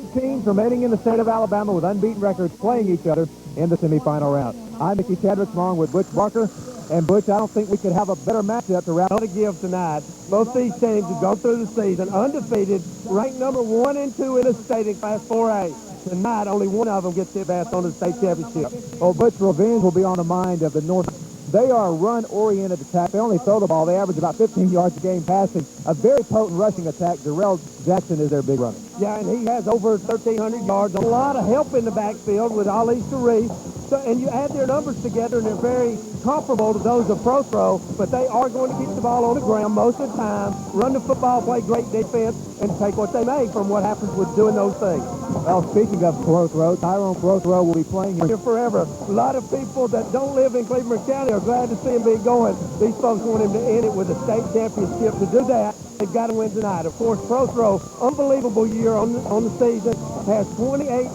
two teams remaining in the state of Alabama with unbeaten records playing each other in the semifinal round. I'm Mickey Chadwick along with Butch Barker. And Butch, I don't think we could have a better matchup to round to give tonight. Both these teams have gone through the season undefeated, ranked number 1 and 2 in the state in Class 4A. Tonight, only one of them gets to advance on to the state championship. Oh, Butch, revenge will be on the mind of the North. They are a run-oriented attack. They only throw the ball. They average about 15 yards a game passing. A very potent rushing attack. Darrell Jackson is their big runner. Yeah, and he has over 1,300 yards. A lot of help in the backfield with Ali Sharif. So, and you add their numbers together, and they're very comparable to those of Pro, but they are going to keep the ball on the ground most of the time, run the football, play great defense, and take what they make from what happens with doing those things. Well, speaking of Prothrow, Tyrone Prothrow will be playing here forever. A lot of people that don't live in Cleburne County are glad to see him be going. These folks want him to end it with a state championship. To do that, they've got to win tonight. Of course, Prothrow, unbelievable year on the season, has 28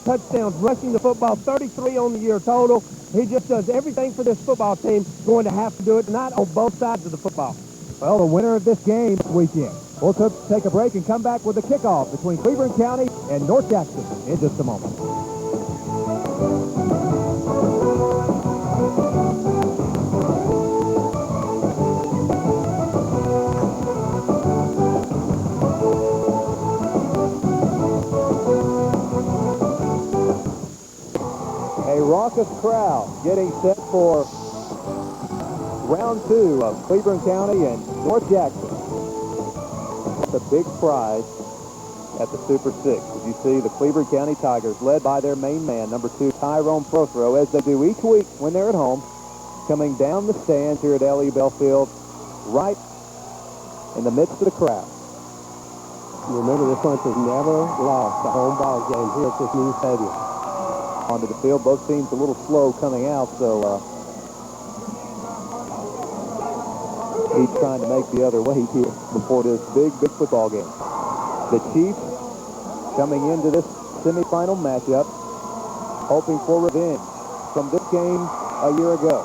touchdowns rushing the football, 33 on the year total. He just does everything for this football team. Going to have to do it tonight on both sides of the football. Well, the winner of this game this weekend. We'll take a break and come back with the kickoff between Cleburne County and North Jackson in just a moment. A raucous crowd getting set for round 2 of Cleburne County and North Jackson. It's a big prize at the Super 6. As you see, the Cleburne County Tigers, led by their main man, number 2, Tyrone Prothrow, as they do each week when they're at home, coming down the stands here at L.E. Belfield, right in the midst of the crowd. Remember, this bunch has never lost a home ball game here at this new stadium. Onto the field, both teams a little slow coming out, so he's trying to make the other way here before this big football game. The Chiefs coming into this semifinal matchup, hoping for revenge from this game a year ago,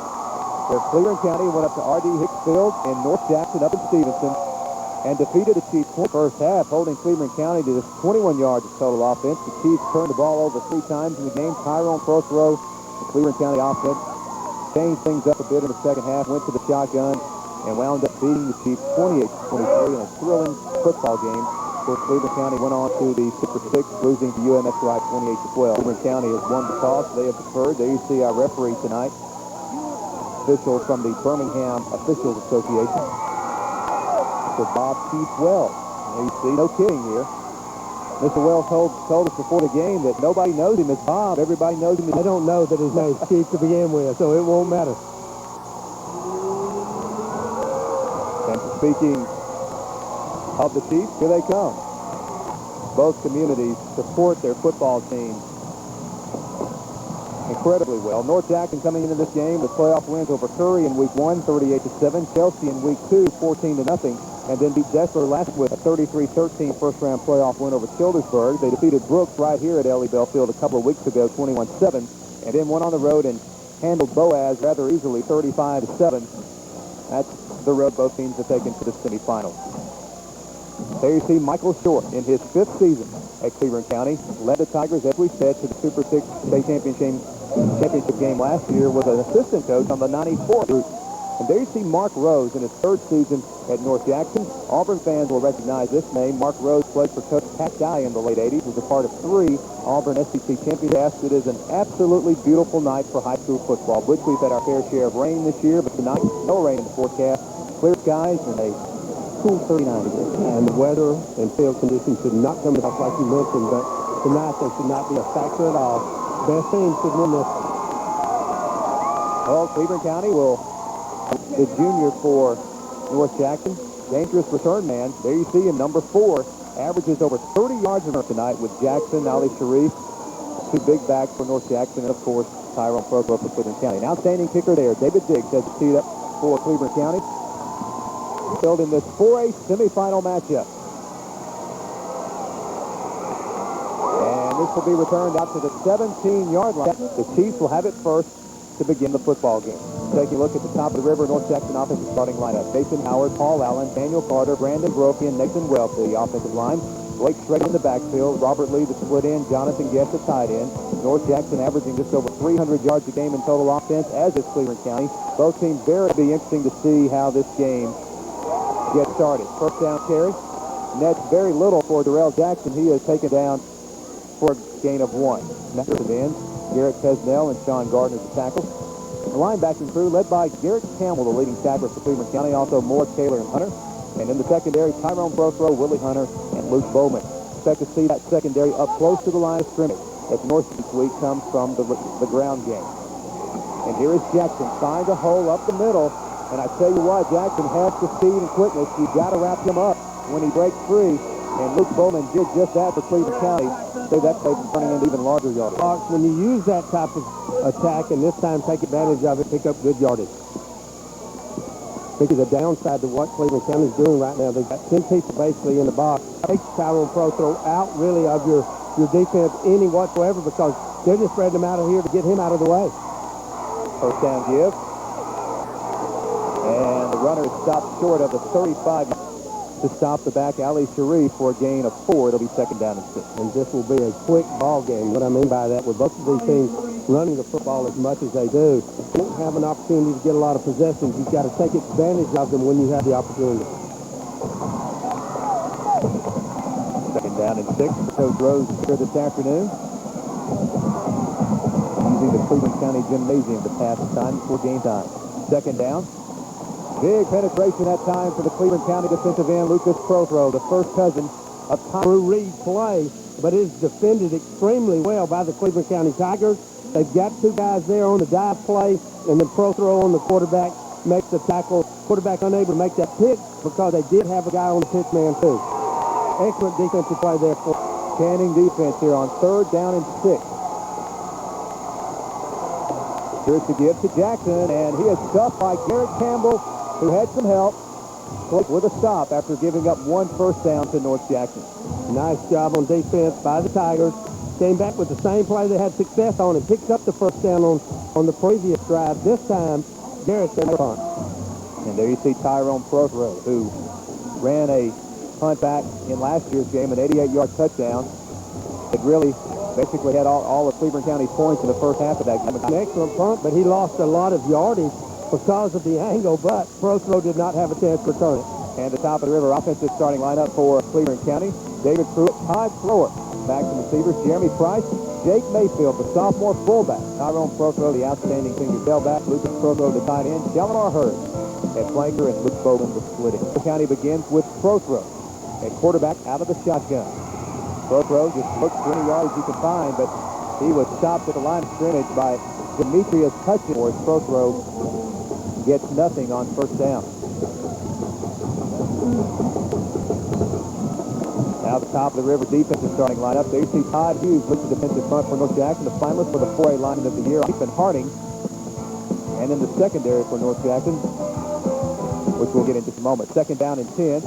where Cleburne County went up to R.D. Hicks Field in North Jackson up in Stevenson and defeated the Chiefs in the first half, holding Cleburne County to just 21 yards of total offense. The Chiefs turned the ball over 3 times in the game. Tyrone Prothrow, the Cleburne County offense, changed things up a bit in the second half, went to the shotgun, and wound up beating the Chiefs 28-23 in a thrilling football game. Of course, Cleburne County went on to the Super 6, losing to UMS Wright 28-12. Cleburne County has won the toss. They have deferred. There you see our referee tonight, official from the Birmingham Officials Association. For Bob Keith Wells. There you see, no kidding here. Mr. Wells told us before the game that nobody knows him as Bob. Everybody knows him as... They don't know that his name's Keith to begin with, so it won't matter. And speaking of the Chiefs, here they come. Both communities support their football teams incredibly well. North Jackson coming into this game with playoff wins over Curry in week 1, 38-7. Chelsea in week 2, 14-0. And then beat Dessler last week, a 33-13 first-round playoff win over Childersburg. They defeated Brooks right here at L.E. Belfield a couple of weeks ago, 21-7. And then went on the road and handled Boaz rather easily, 35-7. That's the road both teams have taken to the semifinals. There you see Michael Short in his 5th season at Cleburne County. Led the Tigers, as we said, to the Super 6 state championship game last year with an assistant coach on the 94 group. And there you see Mark Rose in his 3rd season at North Jackson. Auburn fans will recognize this name. Mark Rose played for Coach Pat Dye in the late 80s, was a part of 3 Auburn SEC championships. It is an absolutely beautiful night for high school football. Which we've had our fair share of rain this year, but tonight, no rain in the forecast. Clear skies and a cool 39 degrees. And the weather and field conditions should not come off like you mentioned, but tonight they should not be a factor at all. Best team should win this. Well, Cleburne County will... The junior for North Jackson, dangerous return man. There you see him, number 4, averages over 30 yards a run tonight with Jackson, Ali Sharif, 2 big backs for North Jackson, and of course Tyrone Prothrow for Cleburne County. An outstanding kicker there. David Diggs has teed up for Cleburne County, filled in this 4A semifinal matchup. And this will be returned out to the 17-yard line. The Chiefs will have it first to begin the football game. Taking a look at the top of the river, North Jackson offensive starting lineup. Jason Howard, Paul Allen, Daniel Carter, Brandon Brokian, Nathan Wells to the offensive line. Blake Schrader in the backfield. Robert Lee, the split end. Jonathan Guest, the tight end. North Jackson averaging just over 300 yards a game in total offense, as is Cleburne County. Both teams very be interesting to see how this game gets started. First down carry. Nets very little for Darrell Jackson. He is taken down for a gain of 1. Defensive ends, Garrett Pesnell and Sean Gardner to tackle. The linebacking crew led by Garrett Campbell, the leading tackler for Cleburne County. Also Moore, Taylor, and Hunter. And in the secondary, Tyrone Prothrow, Willie Hunter, and Luke Bowman. Expect to see that secondary up close to the line of scrimmage as North each week comes from the ground game. And here is Jackson trying to hole up the middle. And I tell you what, Jackson has the speed and quickness. You've got to wrap him up when he breaks free. And Luke Bowman did just that for Cleburne County. So that play from turning into even larger yardage. When you use that type of attack and this time take advantage of it, pick up good yardage. I think the downside to what Cleburne County is doing right now, they've got 10 people basically in the box. Take Tyrone Prothrow out really of your defense any whatsoever because they're just spreading him out of here to get him out of the way. First down give. And the runner is stopped short of the 35 to stop the back Ali Sharif for a gain of 4. It'll be second down and 6. And this will be a quick ball game. What I mean by that, with both of these teams running the football as much as they do, you don't have an opportunity to get a lot of possessions. You've got to take advantage of them when you have the opportunity. Second down and 6. Coach Rose here this afternoon, using the Cleburne County Gymnasium to pass the time before game time. Second down. Big penetration that time for the Cleburne County defensive end, Lucas Prothrow, the first cousin of Drew Reed's play, but it is defended extremely well by the Cleburne County Tigers. They've got 2 guys there on the dive play, and then Prothrow on the quarterback makes the tackle. Quarterback unable to make that pick because they did have a guy on the pitch man too. Excellent defensive play there for Canning defense here on third down and 6. Here's the give to Jackson, and he is stuffed by Garrett Campbell, who had some help with a stop after giving up 1 first down to North Jackson. Nice job on defense by the Tigers. Came back with the same play they had success on and picked up the first down on the previous drive. This time, Garrett's in the punt. And there you see Tyrone Prothrow, who ran a punt back in last year's game, an 88-yard touchdown. It really basically had all of Cleburne County's points in the first half of that game. An excellent punt, but he lost a lot of yardage because of the angle, but Prothrow did not have a chance to return it. And the top of the river offensive starting lineup for Cleburne County. David Pruitt, Todd Flower, back to receivers, Jeremy Price, Jake Mayfield, the sophomore fullback, Tyrone Prothrow, the outstanding senior tailback, Lucas Prothrow, the tight end, Shalimar Hurd at flanker, and Luke Bowman, the splitting. The county begins with Prothrow at quarterback out of the shotgun. Prothrow just looked for any yards he could find, but he was stopped at the line of scrimmage by Demetrius Hutchins. Prothrow gets nothing on first down. Now the top of the river defensive starting lineup. There you see Todd Hughes, listed defensive front for North Jackson, the finalist for the 4A lineman of the year, Ethan Harding. And in the secondary for North Jackson, which we'll get into in a moment. Second down and 10.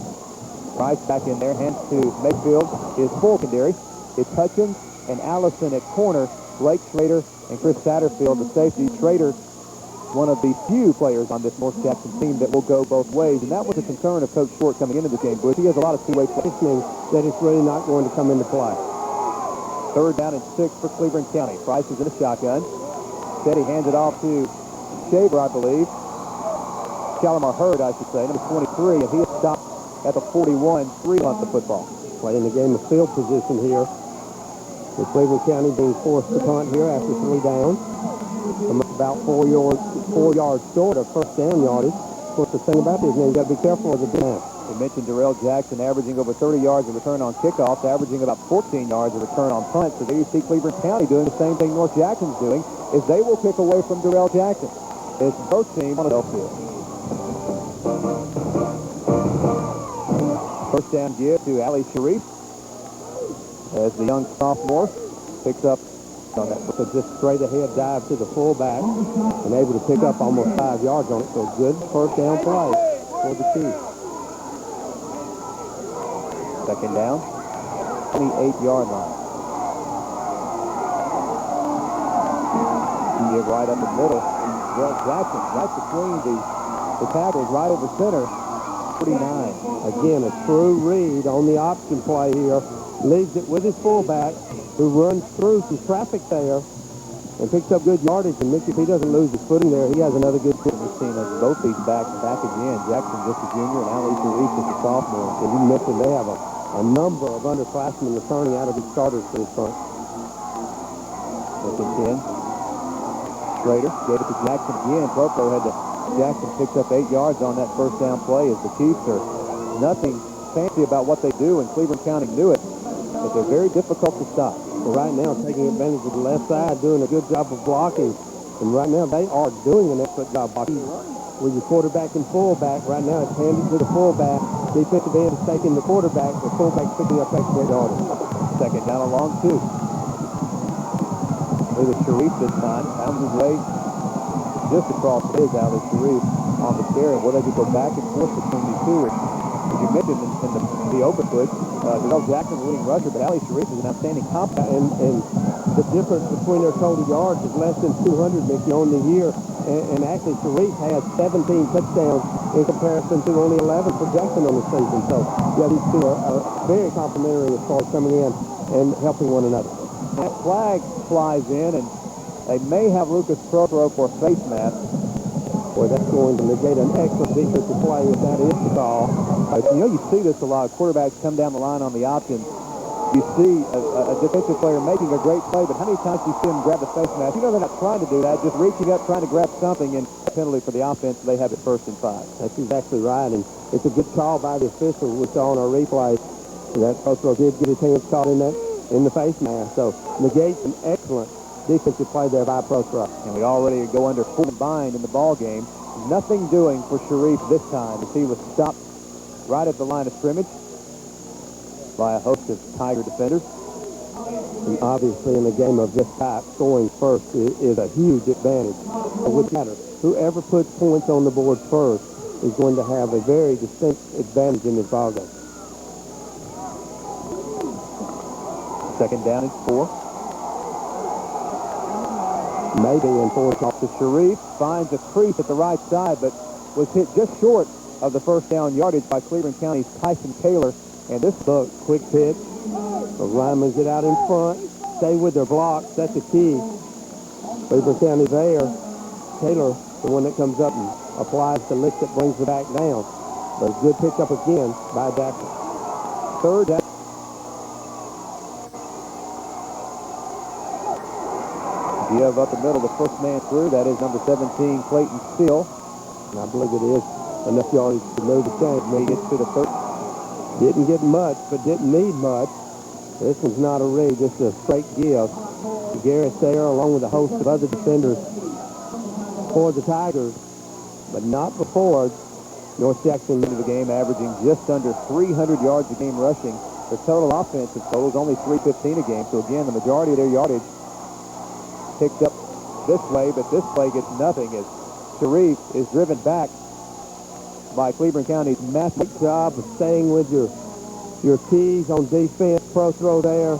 Price back in there, hands to Mayfield, his full secondary. It's Hutchins and Allison at corner, Blake Schrader and Chris Satterfield, the safety. Schrader, one of the few players on this North Jackson team that will go both ways, and that was a concern of Coach Short coming into the game, Bush. He has a lot of two-way play. That it's really not going to come into play. Third down and 6 for Cleburne County. Price is in a shotgun. Said he hands it off to Shaver, I believe. Shalimar Hurd, I should say, number 23, and he is stopped at the 41, 3 on the football. Playing the game of field position here. With Cleburne County being forced to punt here after 3 downs. From about 4 yards short of first down yardage. Of course, the thing about this, man, you got to be careful with the down. We mentioned Darrell Jackson averaging over 30 yards of return on kickoffs, averaging about 14 yards of return on punts. So there you see Cleburne County doing the same thing North Jackson's doing, is they will kick away from Darrell Jackson. It's both teams on the field. First down give to Ali Sharif as the young sophomore picks up on that. So just straight ahead dive to the fullback and able to pick up almost 5 yards on it. So good first down play for the Chiefs. Second down, 28-yard line. Give right up the middle. Darrell Jackson right between the tackles, right over center. 49. Again, a true read on the option play here. Leaves it with his fullback, who runs through some traffic there and picks up good yardage. And Mickey, if he doesn't lose his footing there, he has another good kick. We've seen both these back again. Jackson just a junior and Ali Sharif just a sophomore. And you mentioned they have a number of underclassmen returning out of these starters for this front. Second 10. Schrader gave it to Jackson again. Propo had to. Jackson picks up 8 yards on that first down play as the Chiefs are nothing fancy about what they do, and Cleburne County knew it, but they're very difficult to stop. Well, right now, taking advantage of the left side, doing a good job of blocking. And right now, they are doing an excellent job blocking. With your quarterback and fullback, right now it's handed to the fullback. Defensive end is taking the quarterback. The fullback's picking up extra yardage. Second down along 2. It was Sharif this time. Found his way just across his Ali Sharif on the carry. Well, they could go back and forth between these two. As you mentioned in the open foot, Darrell Jackson, the leading rusher, but Ali Sharif is an outstanding compact. And the difference between their total yards is less than 200, Mickey, on the year. And actually, Sharif has 17 touchdowns in comparison to only 11 for Jackson on the season. So, yeah, these two are very complimentary as far as coming in and helping one another. That flag flies in, and they may have Lucas Prothero for face mask. Boy, that's going to negate an excellent defensive play if that is the call. You see this a lot. Quarterbacks come down the line on the option. You see a defensive player making a great play, but how many times do you see them grab the face mask? You know they're not trying to do that, just reaching up, trying to grab something, and penalty for the offense. They have it 1st and 5. That's exactly right, and it's a good call by the official. We saw on our replay that Prothero did get his hands caught in the face mask. So negates an excellent defensive play there by Prothero. And we already go under full bind in the ball game. Nothing doing for Sharif this time as he was stopped right at the line of scrimmage by a host of Tiger defenders. And obviously in a game of this type, scoring first is a huge advantage. It wouldn't matter. Whoever puts points on the board first is going to have a very distinct advantage in this ball game. Second down and 4. Maybe enforced Off to Sharif, finds a crease at the right side, but was hit just short of the first down yardage by Cleburne County's Tyson Taylor. And this quick pitch. The linemen get out in front, stay with their blocks. That's the key. Cleburne County there. Taylor, the one that comes up and applies the lift that brings it back down. But a good pickup again by Jackson. Third down. Give up the middle, the first man through. That is number 17, Clayton Steele. And I believe it is enough yardage to move the chain. He gets to the third. Didn't get much, but didn't need much. This one's not a read, just a straight give. Garrett there, along with a host of other defenders for the Tigers, but not before North Jackson into the game, averaging just under 300 yards a game rushing. Their total offensive total is only 315 a game. So again, the majority of their yardage picked up this way, but this play gets nothing as Sharif is driven back by Cleburne County's massive job of staying with your keys on defense. Prothero there,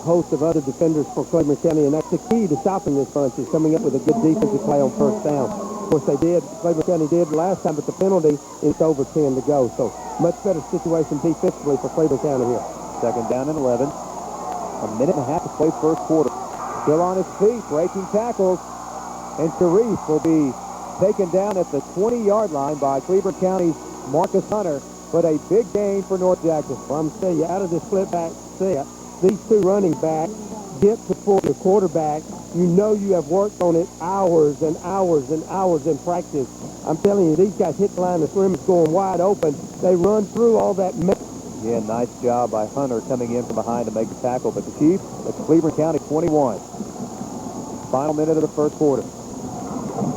host of other defenders for Cleburne County, and that's the key to stopping this bunch is coming up with a good defensive play on first down. Of course, Cleburne County did last time, but the penalty is over 10 to go. So much better situation defensively for Cleburne County here. Second down and 11. A minute and a half to play first quarter. Still on his feet, breaking tackles, and Sharif will be taken down at the 20-yard line by Cleburne County's Marcus Hunter, but a big gain for North Jackson. Well, I'm telling you, out of this split back set, these two running backs get before the quarterback. You know you have worked on it hours and hours and hours in practice. I'm telling you, these guys hit the line of scrimmage going wide open. They run through all that mess. Yeah, nice job by Hunter coming in from behind to make the tackle. But the Chiefs, that's Cleburne County 21. Final minute of the first quarter.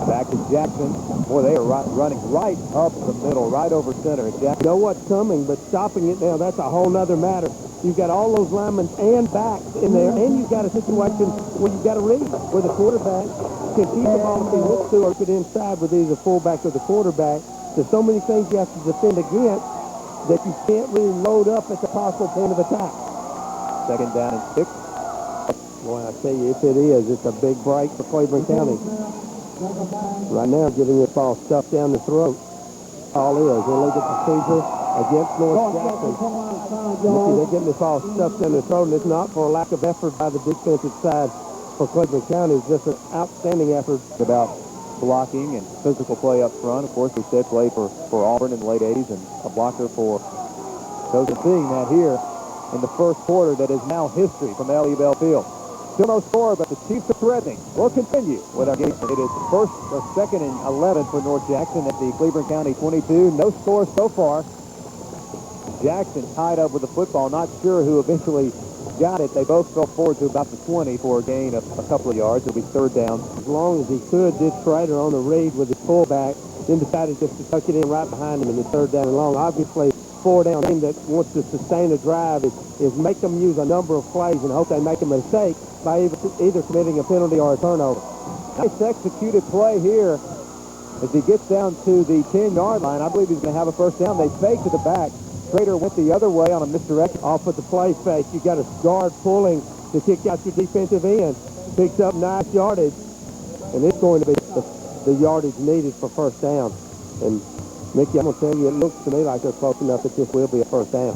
Back to Jackson. Boy, they are running right up the middle, right over center. Jackson know what's coming, but stopping it now, that's a whole nother matter. You've got all those linemen and backs in there, and you've got a situation where you've got to read where the quarterback can keep the ball if he looks to or put inside with either fullback or the quarterback. There's so many things you have to defend against that you can't really load up at the possible point of attack. Second down and 6. Boy, I tell you, if it is, it's a big break for Cleburne County. Right now, getting this ball stuffed down the throat. call is. Illegal procedure against North Jackson. They're getting this all stuffed in their throat, and it's not for a lack of effort by the defensive side for Cleburne County. It's just an outstanding effort. About blocking and physical play up front. Of course, we said play for Auburn in the late 80s and a blocker for those are seeing that here in the first quarter that is now history from L.E. Bell Field. Still no score, but the Chiefs are threatening. We'll continue with our game. It is first or second and 11 for North Jackson at the Cleburne County 22. No score so far. Jackson tied up with the football. Not sure who eventually got it. They both fell forward to about the 20 for a gain of a couple of yards. It'll be third down. As long as he could, did Schrader on the read with his fullback, then decided just to tuck it in right behind him in the third down and long. Obviously, four-down team that wants to sustain a drive is make them use a number of plays and hope they make a mistake by either committing a penalty or a turnover. Nice executed play here as he gets down to the 10-yard line. I believe he's going to have a first down. They fake to the back. Schrader went the other way on a misdirection. Off of the play fake, you got a guard pulling to kick out your defensive end. Picks up nice yardage, and it's going to be the yardage needed for first down. And Mickey, I'm going to tell you, it looks to me like they're close enough that this will be a first down.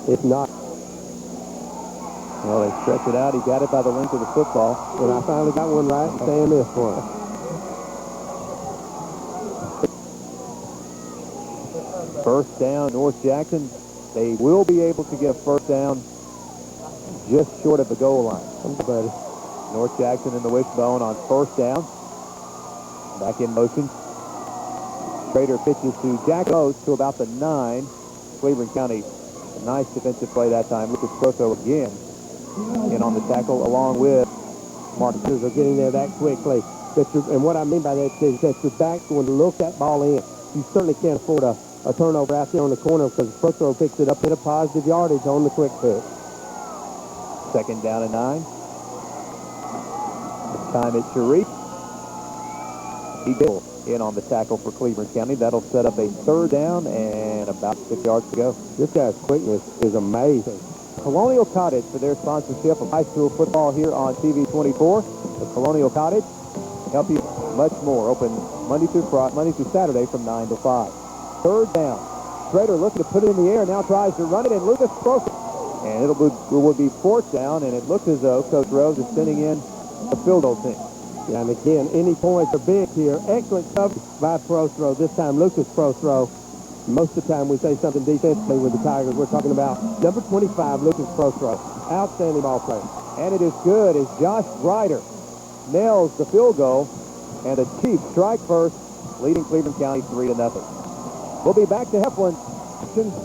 If not, well, they stretch it out. He got it by the length of the football. And I finally got one right, and Sam missed one. First down, North Jackson. They will be able to get a first down just short of the goal line. Buddy. North Jackson in the wishbone on first down. Back in motion. Schrader pitches to Jack Rose to about the 9. Cleburne County, a nice defensive play that time. Lucas Proto again in on the tackle along with Martin. Are getting there that quickly. And what I mean by that is that your back's going to look that ball in. You certainly can't afford a turnover out there on the corner because Proto picks it up, hit a positive yardage on the quick pick. Second down and 9. This time it's Sharif. He did in on the tackle for Cleburne County. That'll set up a third down and about 6 yards to go. This guy's quickness is amazing. Colonial Cottage for their sponsorship of high school football here on TV 24. The Colonial Cottage help you much more. Open Monday through Saturday from 9 to 5. Third down. Schrader looking to put it in the air. Now tries to run it, and Lucas Proto. And it will be fourth down, and it looks as though Coach Rose is sending in the field goal team. Yeah, and again, any points are big here. Excellent coverage by Prothrow. This time, Lucas Prothrow. Most of the time we say something defensively with the Tigers. We're talking about number 25, Lucas Prothrow. Outstanding ball player. And it is good as Josh Ryder nails the field goal, and the Chiefs strike first, leading Cleburne County 3-0. We'll be back to Heflin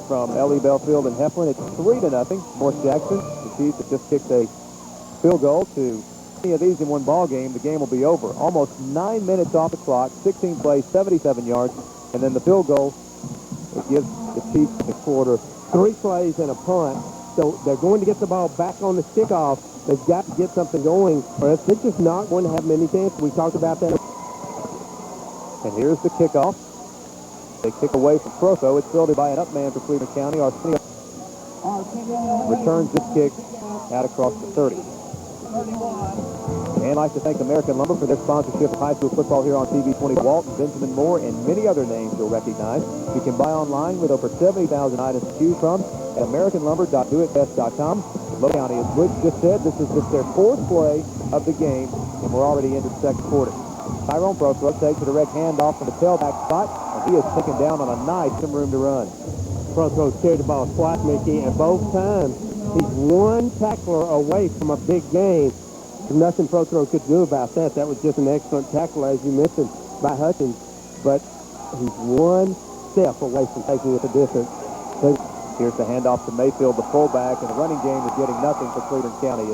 from L.E. Bellfield and Heflin. It's 3-0. North Jackson. The Chiefs have just kicked a field goal to any of these in one ball game. The game will be over. Almost 9 minutes off the clock, 16 plays, 77 yards, and then the field goal. It gives the Chiefs a quarter, 3 plays and a punt. So they're going to get the ball back on the kickoff. They've got to get something going, or else they're just not going to have many chances. We talked about that. And here's the kickoff. They kick away from Proto. It's fielded by an up man for Cleburne County. Arsenio returns this kick out across the 30. And I'd like to thank American Lumber for their sponsorship of high school football here on TV 20. Walton, Benjamin Moore, and many other names you'll recognize. You can buy online with over 70,000 items to choose from at AmericanLumber.doitbest.com. Low County, as Butch just said, this is just their 4th play of the game, and we're already into the second quarter. Tyrone Prothrow takes a direct handoff from the tailback spot, and he is taken down on a nice some room to run. Prothrow carried the ball twice, Mickey, and both times he's one tackler away from a big gain. There's nothing Prothrow could do about that. That was just an excellent tackle, as you mentioned, by Hutchins. But he's one step away from taking it the distance. Here's the handoff to Mayfield, the fullback, and the running game is getting nothing for Cleburne County.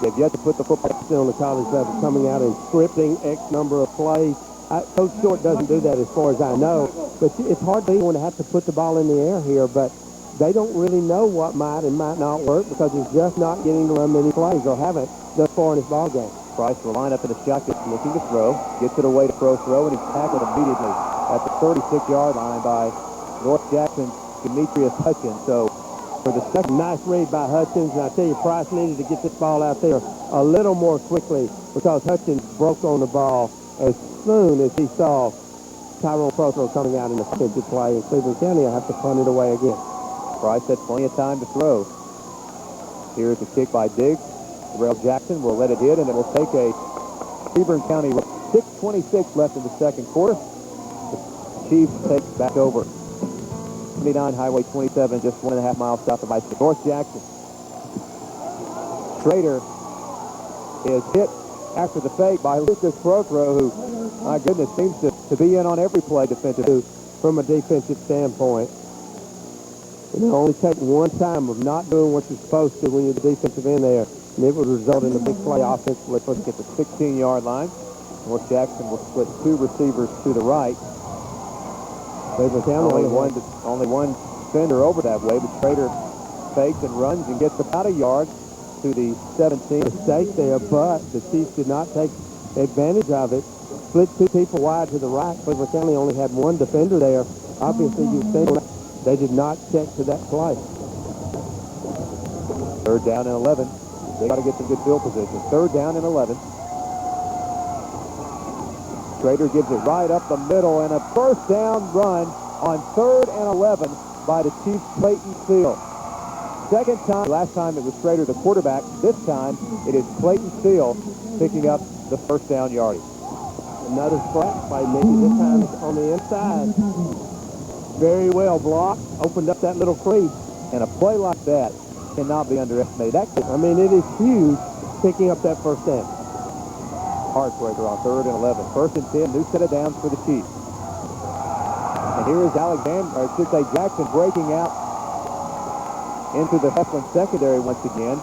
They've yet to put the football still on the college level, coming out and scripting X number of plays. Coach Short doesn't do that as far as I know. But it's hard to want to have to put the ball in the air here, but they don't really know what might and might not work because he's just not getting to run many plays or haven't thus far in his ball game. Price will line up in the shotgun, looking to throw, gets it away to Prothrow, and he's tackled immediately at the 36-yard line by North Jackson's Demetrius Hutchins. So for the second, nice read by Hutchins, and I tell you, Price needed to get this ball out there a little more quickly because Hutchins broke on the ball as soon as he saw Tyrone Prothro coming out in the offensive play, and Cleburne County will have to punt it away again. Price had plenty of time to throw. Here's a kick by Diggs. Terrell Jackson will let it hit, and it will take a Cleburne County 6:26 left in the second quarter. The Chiefs take back over. 29 Highway 27, just 1.5 miles south of Ice. North Jackson. Schrader is hit after the fake by Lucas Prothro, who, my goodness, seems to be in on every play defensively. From a defensive standpoint, it only takes one time of not doing what you're supposed to when you're the defensive end there, and it would result in a big play offensively. Let's get the 16-yard line. North Jackson will split two receivers to the right. Cleburne County Only one defender over that way, but Schrader fakes and runs and gets about a yard to the 17. Mistake there, but the Chiefs did not take advantage of it. Split two people wide to the right. Cleburne County only had one defender there. Obviously, you see they did not check to that play. Third down and 11. They got to get some good field position. Third down and 11. Schrader gives it right up the middle, and a first down run on 3rd and 11 by the Chiefs' Clayton Seal. Second time, last time it was Schrader the quarterback. This time it is Clayton Seal picking up the first down yardage. Another splat by Mickey, this time it's on the inside. Very well blocked, opened up that little crease. And a play like that cannot be underestimated. It is huge picking up that first down. Heartbreaker on 3rd and 11. 1st and 10, new set of downs for the Chiefs. And here is Jackson breaking out into the Heflin secondary once again.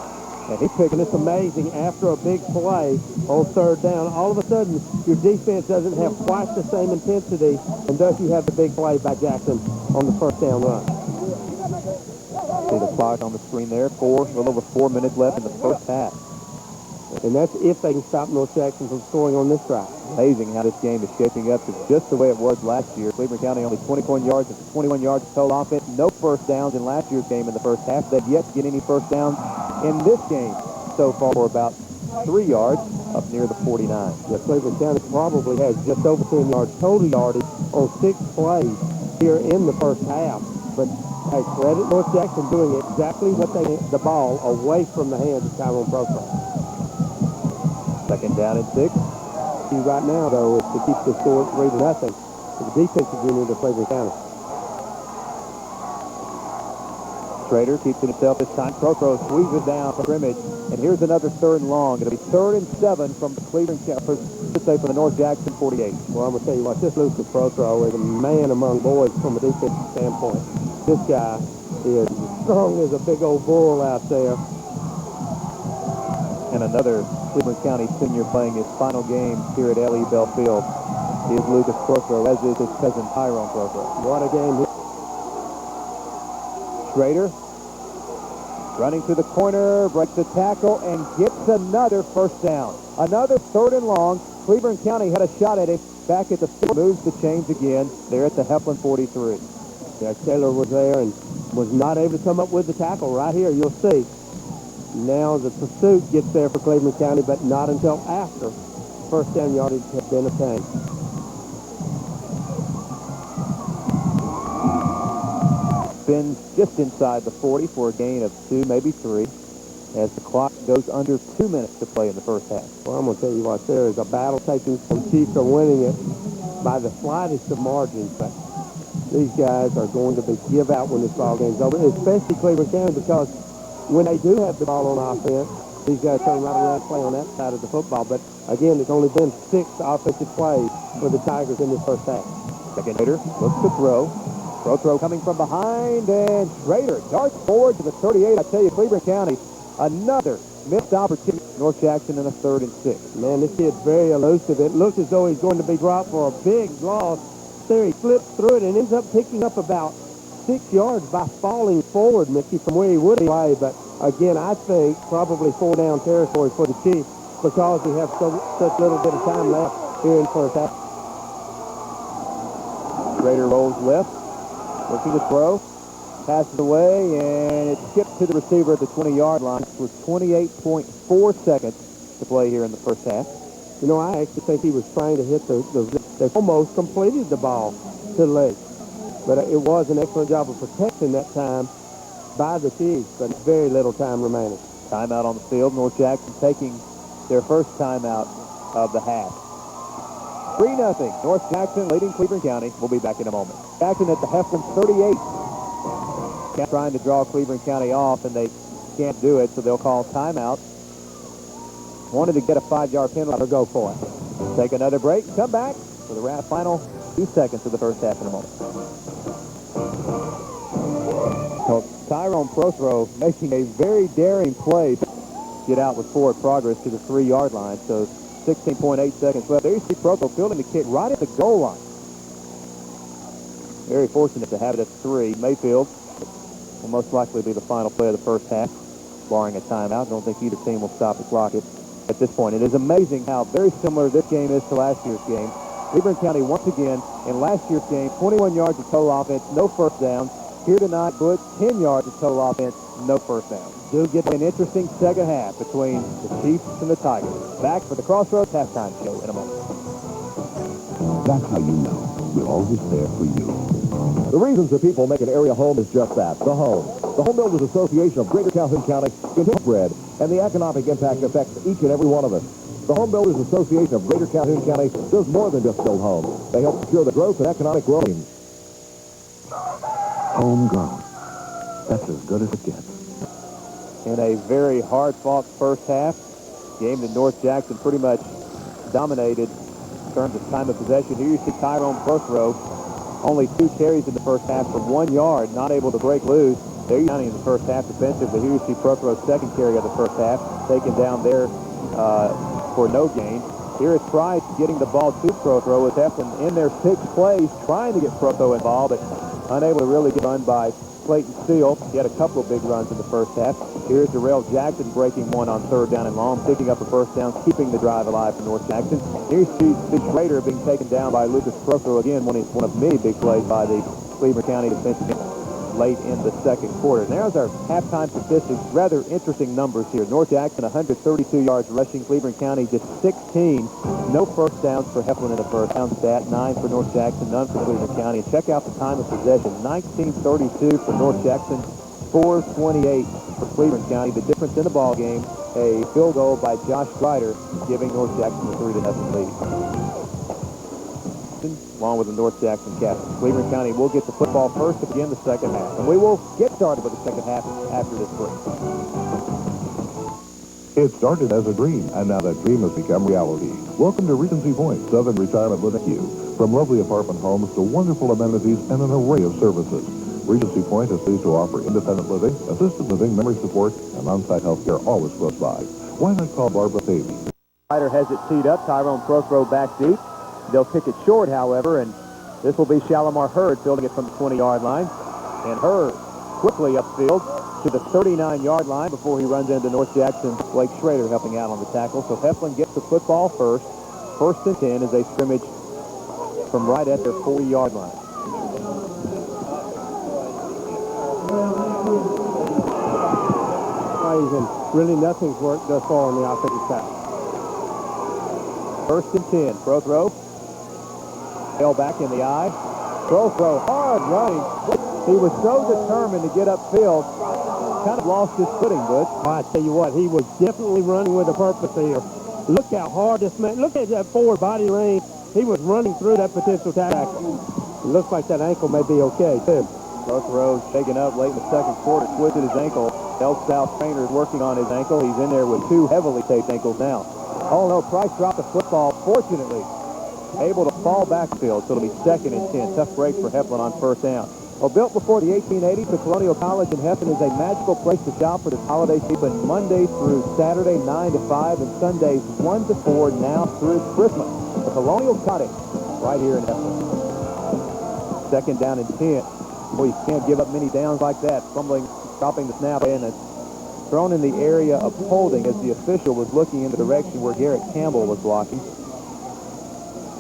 And he's picking. It's amazing, after a big play on 3rd down, all of a sudden your defense doesn't have quite the same intensity, and thus you have the big play by Jackson on the first down run. See the clock on the screen there. A little over 4 minutes left in the first half. And that's if they can stop North Jackson from scoring on this drive. Amazing how this game is shaping up. It's just the way it was last year. Cleburne County only 21 yards and 21 yards of total offense. No first downs in last year's game in the first half. They've yet to get any first downs in this game so far for about 3 yards up near the 49. Yeah, Cleburne County probably has just over 10 yards total yardage on 6 plays here in the first half. But hey, credit North Jackson doing exactly what they the ball away from the hands of Tyrone Prothro. Second down and 6. Right now, though, is to keep the score 3-0 for the defensive unit of Cleburne County. Schrader keeps it himself this time. Prothro squeezes down from scrimmage. And here's another 3rd and long. It'll be 3rd and 7 from the Cleburne County, from the North Jackson 48. Well, I'm going to tell you what, this Lucas Prothro is a man among boys from a defensive standpoint. This guy is strong as a big old bull out there. And another Cleburne County senior playing his final game here at L.E. Bell Field is Lucas Prothro, as is his cousin Tyrone Prothro. What a game. Schrader running to the corner, breaks the tackle, and gets another first down. Another 3rd and long. Cleburne County had a shot at it back at the field. Moves the chains again. They're at the Heflin 43. Yeah, Taylor was there and was not able to come up with the tackle. Right here, you'll see. Now the pursuit gets there for Cleburne County, but not until after first down yardage has been obtained. Spins just inside the 40 for a gain of 2, maybe 3, as the clock goes under 2 minutes to play in the first half. Well, I'm going to tell you what, there is a battle taking. The Chiefs are winning it by the slightest of margins, but these guys are going to give out when this ball game's over, especially Cleburne County, because when they do have the ball on offense, these guys turn right around and play on that side of the football. But again, it's only been 6 offensive plays for the Tigers in this first half. Second hitter looks to throw. Prothro coming from behind, and Schrader darts forward to the 38. I tell you, Cleburne County, another missed opportunity. North Jackson in a 3rd and 6. Man, this kid's very elusive. It looks as though he's going to be dropped for a big loss. There he flips through it and ends up picking up about 6 yards by falling forward, Mickey, from where he would play. But again, I think probably 4 down territory for the Chiefs because we have such little bit of time left here in first half. Schrader rolls left, looking to throw, passes away, and it skipped to the receiver at the 20-yard line with 28.4 seconds to play here in the first half. You know, I actually think he was trying to hit the They almost completed the ball to the leg. But it was an excellent job of protection that time by the Chiefs, but very little time remaining. Timeout on the field. North Jackson taking their first timeout of the half. 3-0. North Jackson leading Cleburne County. We'll be back in a moment. Jackson at the Heflin 38. Trying to draw Cleburne County off, and they can't do it, so they'll call timeout. Wanted to get a 5-yard penalty. They'll go for it. Take another break. Come back for the final 2 seconds of the first half in a moment. So Tyrone Prothrow making a very daring play. Get out with forward progress to the 3-yard line. So 16.8 seconds left. There you see Prothrow fielding the kick right at the goal line. Very fortunate to have it at 3. Mayfield will most likely be the final play of the first half, barring a timeout. Don't think either team will stop the clock at this point. It is amazing how very similar this game is to last year's game. Cleburne County once again in last year's game, 21 yards of total offense, no first down. Here tonight, Butch, 10 yards of total offense, no first down. Do get an interesting second half between the Chiefs and the Tigers. Back for the Crossroads halftime show in a moment. That's how you know we're always there for you. The reasons that people make an area home is just that, the home. The Home Builders Association of Greater Calhoun County continues bread, and the economic impact affects each and every one of us. The Home Builders Association of Greater Calhoun County does more than just build homes. They help secure the growth and economic growth. Homegrown. That's as good as it gets. In a very hard-fought first half, game that North Jackson pretty much dominated in terms of time of possession. Here you see Tyrone Prothrow, only 2 carries in the first half for 1 yard, not able to break loose. They're counting in the first half defensively. Here you see Prothrow's second carry of the first half, taken down there for no gain. Here is Price getting the ball to Prothrow with Heflin in their 6th plays, trying to get Prothrow involved, but unable to really get run by Clayton Steele. He had a couple of big runs in the first half. Here's Darrell Jackson breaking one on 3rd down and long, picking up a first down, keeping the drive alive for North Jackson. Here's Steve Schrader being taken down by Lucas Prothrow again, one of many big plays by the Cleburne County defensive late in the second quarter. There's our halftime statistics. Rather interesting numbers here. North Jackson 132 yards rushing. Cleburne County just 16. No first downs for Heflin in the first down stat. 9 for North Jackson, none for Cleburne County. And check out the time of possession. 19:32 for North Jackson, 4:28 for Cleburne County. The difference in the ball game, a field goal by Josh Ryder, giving North Jackson the 3-0 lead. Along with the North Jackson captain. Cleburne County will get the football first to begin the second half. And we will get started with the second half after this break. It started as a dream, and now that dream has become reality. Welcome to Regency Point, Southern Retirement Living U. From lovely apartment homes to wonderful amenities and an array of services, Regency Point is pleased to offer independent living, assisted living, memory support, and on-site health care always close by. Why not call Barbara Davey? Ryder has it teed up. Tyrone Prothrow back deep. They'll kick it short, however, and this will be Shalimar Hurd fielding it from the 20-yard line. And Hurd quickly upfield to the 39-yard line before he runs into North Jackson. Blake Schrader helping out on the tackle. So Heflin gets the football first. 1st and 10 as they scrimmage from right at their 40-yard line. Really nothing's worked thus far on the offensive side. 1st and 10. Prothrow. Held back in the eye. Prothrow hard running. He was so determined to get upfield. Kind of lost his footing, Butch. I tell you what, he was definitely running with a purpose here. Look how hard this man, look at that forward body range. He was running through that potential tackle. It looks like that ankle may be okay, too. Prothrow shaken up late in the second quarter, twisted his ankle. Health South trainer is working on his ankle. He's in there with 2 heavily taped ankles now. Oh no, Price dropped the football, fortunately. Able to fall backfield, so it'll be 2nd and 10. Tough break for Heflin on 1st down. Well, built before the 1880s, the Colonial College in Heflin is a magical place to shop for this holiday season, Monday through Saturday, 9 to 5, and Sundays, 1 to 4, now through Christmas. The Colonial Cottage, right here in Heflin. 2nd down and 10. Boy, you can't give up many downs like that. Fumbling, stopping the snap, and it's thrown in the area of holding as the official was looking in the direction where Garrett Campbell was blocking.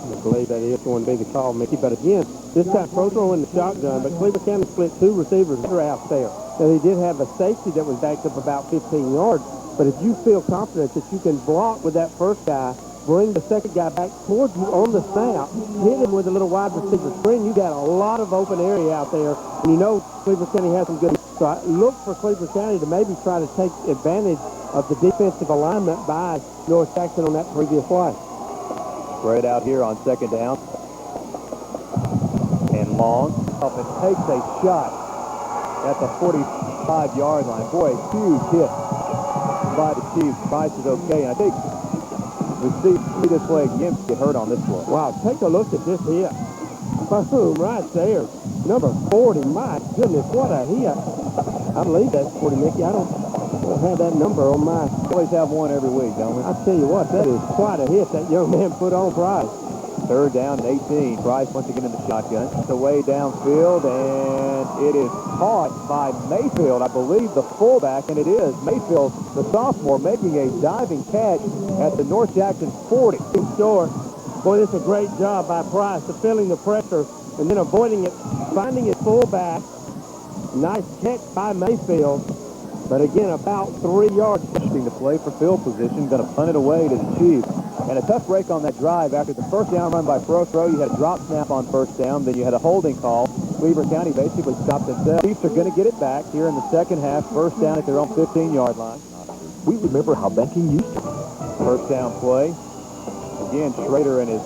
I believe that is going to be the call, Mickey. But again, this time Prothrow in the shotgun, but Cleburne County split 2 receivers that are out there. Now, they did have a safety that was backed up about 15 yards, but if you feel confident that you can block with that first guy bring the second guy back towards you on the snap, hit him with a little wide receiver screen. You got a lot of open area out there, and you know Cleburne County has some good. So I look for Cleburne County to maybe try to take advantage of the defensive alignment by North Jackson on that previous play. Spread out here on second down. And Long up and takes a shot at the 45-yard line. Boy, a huge hit by the Chiefs. Price is okay. And I think we see this play again get hurt on this one. Wow, take a look at this hit. Boom, right there. Number 40, my goodness, what a hit. I believe that's 40, Mickey. I don't have that number on my... Always have one every week, don't we? I tell you what, that is quite a hit that young man put on Price. Third down and 18. Price once again in the shotgun. It's away downfield, and it is caught by Mayfield, I believe the fullback, and it is Mayfield, the sophomore, making a diving catch at the North Jackson 40. Short. Boy, this is a great job by Price of feeling the pressure and then avoiding it, finding his fullback. Nice catch by Mayfield, but again, about 3 yards. The play for field position, going to punt it away to the Chiefs. And a tough break on that drive. After the first down run by Frostro, you had a drop snap on first down, then you had a holding call. Cleburne County basically stopped themselves. Chiefs are going to get it back here in the second half. First down at their own 15-yard line. We remember how banking used to. First down play. Again, Schrader and his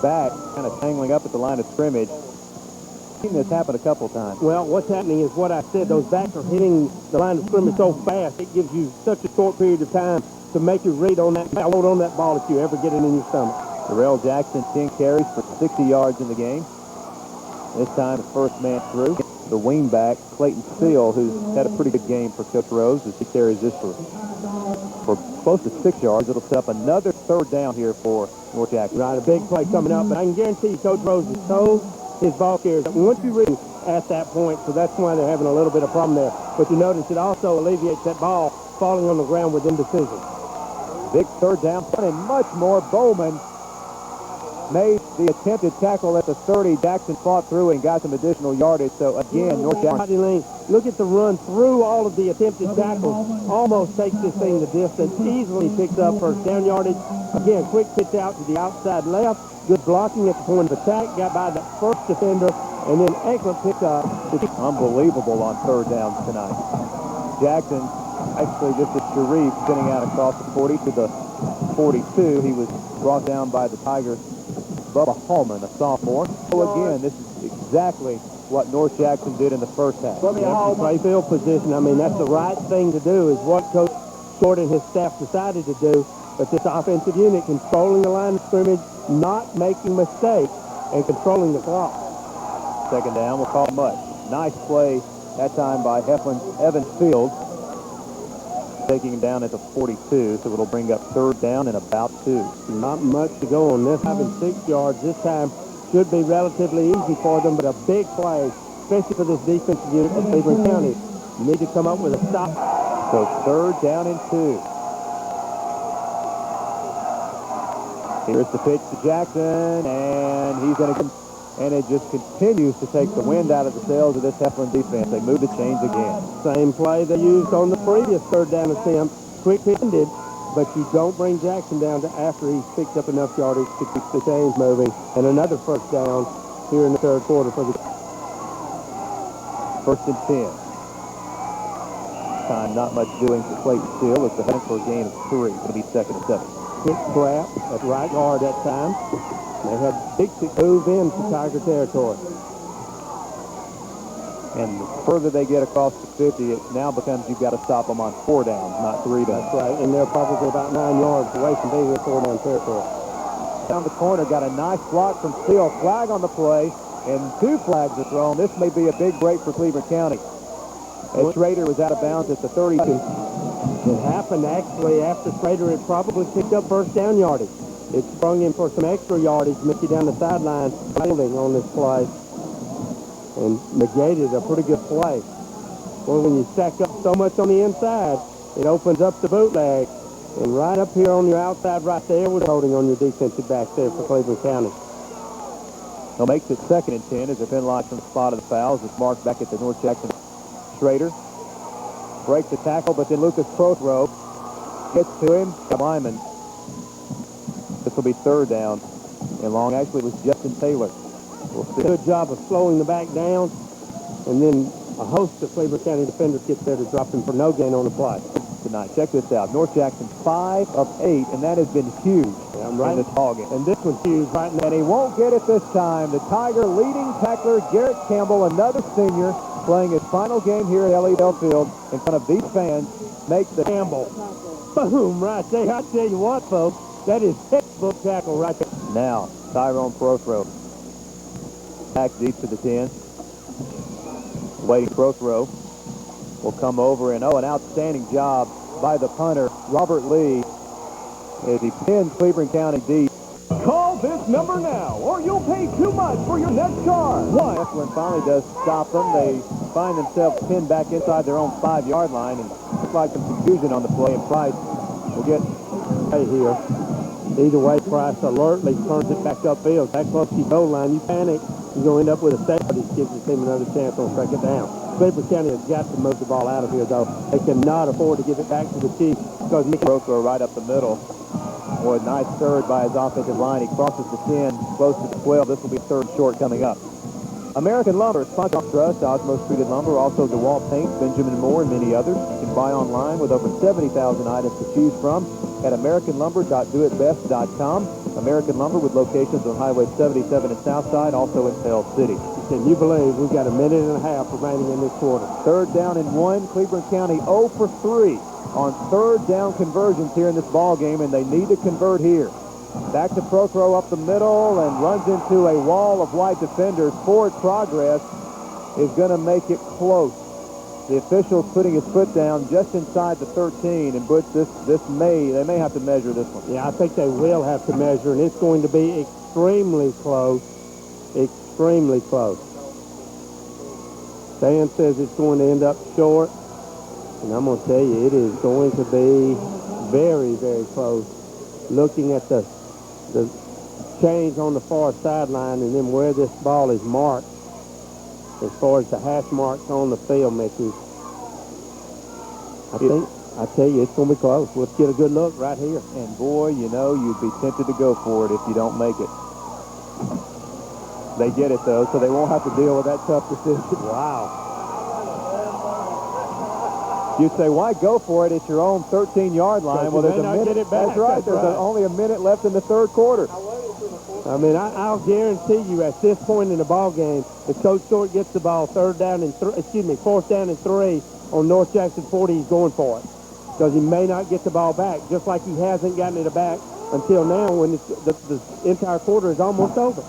back kind of tangling up at the line of scrimmage. I've seen this happen a couple times. Well, what's happening is what I said. Those backs are hitting the line of scrimmage so fast, it gives you such a short period of time to make you read on that, hold on that ball if you ever get it in your stomach. Darrell Jackson, 10 carries for 60 yards in the game. This time, the first man through. The wingback, Clayton Steele, who's had a pretty good game for Coach Rose as he carries this for close to 6 yards. It'll set up another third down here for North Jackson. Right, a big play coming up, but I can guarantee you Coach Rose has told his ball carriers that once you read at that point, so that's why they're having a little bit of problem there. But you notice it also alleviates that ball falling on the ground with indecision. Big third down, and much more. Bowman made the attempted tackle at the 30. Jackson fought through and got some additional yardage. So again, North Jackson. Look at the run through all of the attempted tackles. Almost takes this thing the distance. Easily picks up first down yardage. Again, quick pitch out to the outside left. Good blocking at the point of attack. Got by the first defender. And then excellent pickup. Unbelievable on third downs tonight. Jackson, actually, this is Sharif spinning out across the 40 to the 42. He was brought down by the Tigers. Bubba Hallman, a sophomore. So again, this is exactly what North Jackson did in the first half. Play field position. I mean, that's the right thing to do, is what Coach Short and his staff decided to do. But this offensive unit controlling the line of scrimmage, not making mistakes, and controlling the clock. Second down, we'll call much. Nice play that time by Evans Field. Taking him down at the 42, so it'll bring up third down and about 2. Not much to go on this. Having 6 yards this time should be relatively easy for them, but a big play, especially for this defensive unit of Cleburne County. You need to come up with a stop. So third down and 2. Here's the pitch to Jackson, and he's going to... And it just continues to take the wind out of the sails of this Heflin defense. They move the chains again. Same play they used on the previous third down attempt. Quick-handed, but you don't bring Jackson down to after he's picked up enough yardage to keep the chains moving. And another first down here in the third quarter for the... First and 10. Time not much doing for Clayton Steele. It's the head for a gain of 3. It's going to be second and 7. Quick trap at right guard that time. They had Dixie move into Tiger territory. And the further they get across the 50, it now becomes you've got to stop them on 4 downs, not 3 downs. That's right, and they're probably about 9 yards away from being in 4 down territory. Down the corner, got a nice block from Steele. Flag on the play, and 2 flags are thrown. This may be a big break for Cleburne County. As Schrader was out of bounds at the 32. It happened actually after Schrader had probably picked up first down yardage. It sprung him for some extra yardage, Mickey down the sideline, holding on this play, and negated a pretty good play. Well, when you stack up so much on the inside, it opens up the bootleg, and right up here on your outside right there was holding on your defensive back there for Cleburne County. He'll make it second and 10 as they're penalized from the spot of the fouls. It's marked back at the North Jackson. Schrader breaks the tackle, but then Lucas Prothrow gets to him. The lineman This will be third down and long. Actually, it was Justin Taylor. We'll see. Good job of slowing the back down, and then a host of Cleburne County defenders gets there to drop him for no gain on the play. Tonight, check this out. North Jackson 5 of 8, and that has been huge in this ballgame. And this one's huge right now. And he won't get it this time. The Tiger leading tackler, Garrett Campbell, another senior, playing his final game here at L.E.L. Field in front of these fans, makes the Campbell. Boom, right there. I tell you what, folks, that is textbook tackle right there. Now, Tyrone Prothrow. Back deep to the 10. Waiting Prothrow will come over, and an outstanding job by the punter, Robert Lee, as he pins Cleburne County deep. Call this number now, or you'll pay too much for your next car. Why? Eflin finally does stop them. They find themselves pinned back inside their own 5-yard line, and looks like some confusion on the play, and Price will get here. Either way, Price alertly turns it back upfield. That close to the goal line, you panic, you're going to end up with a safety. Gives the team another chance on second down. Cleburne County has got to move the ball out of here, though. They cannot afford to give it back to the Chiefs because Prothrow right up the middle. Boy, nice third by his offensive line. He crosses the 10, close to the 12. This will be third short coming up. American Lumber, Sponsor Trust, Osmos Treated Lumber, also DeWalt Paint, Benjamin Moore, and many others. You can buy online with over 70,000 items to choose from at AmericanLumber.doitbest.com. American Lumber with locations on Highway 77 in Southside, also in Pell City. Can you believe we've got a minute and a half remaining in this quarter? Third down and 1. Cleburne County 0 for 3 on third down conversions here in this ball game, and they need to convert here. Back to Prothrow up the middle and runs into a wall of white defenders. Forward progress is going to make it close. The official's putting his foot down just inside the 13, and Butch, they may have to measure this one. Yeah, I think they will have to measure, and it's going to be extremely close. Extremely close. Dan says it's going to end up short, and I'm going to tell you, it is going to be very, very close. Looking at the change on the far sideline and then where this ball is marked, as far as the hash marks on the field, Mickey, I tell you, it's going to be close. Let's get a good look right here. And boy, you'd be tempted to go for it if you don't make it. They get it, though, so they won't have to deal with that tough decision. Wow. You'd say, why go for it? It's your own 13-yard line. Well, there's a minute. Get it back. That's right. There's only a minute left in the third quarter. I mean, I'll guarantee you at this point in the ball game, if Coach Short gets the ball fourth down and 3 on North Jackson 40, he's going for it. Because he may not get the ball back, just like he hasn't gotten it back until now when the entire quarter is almost over.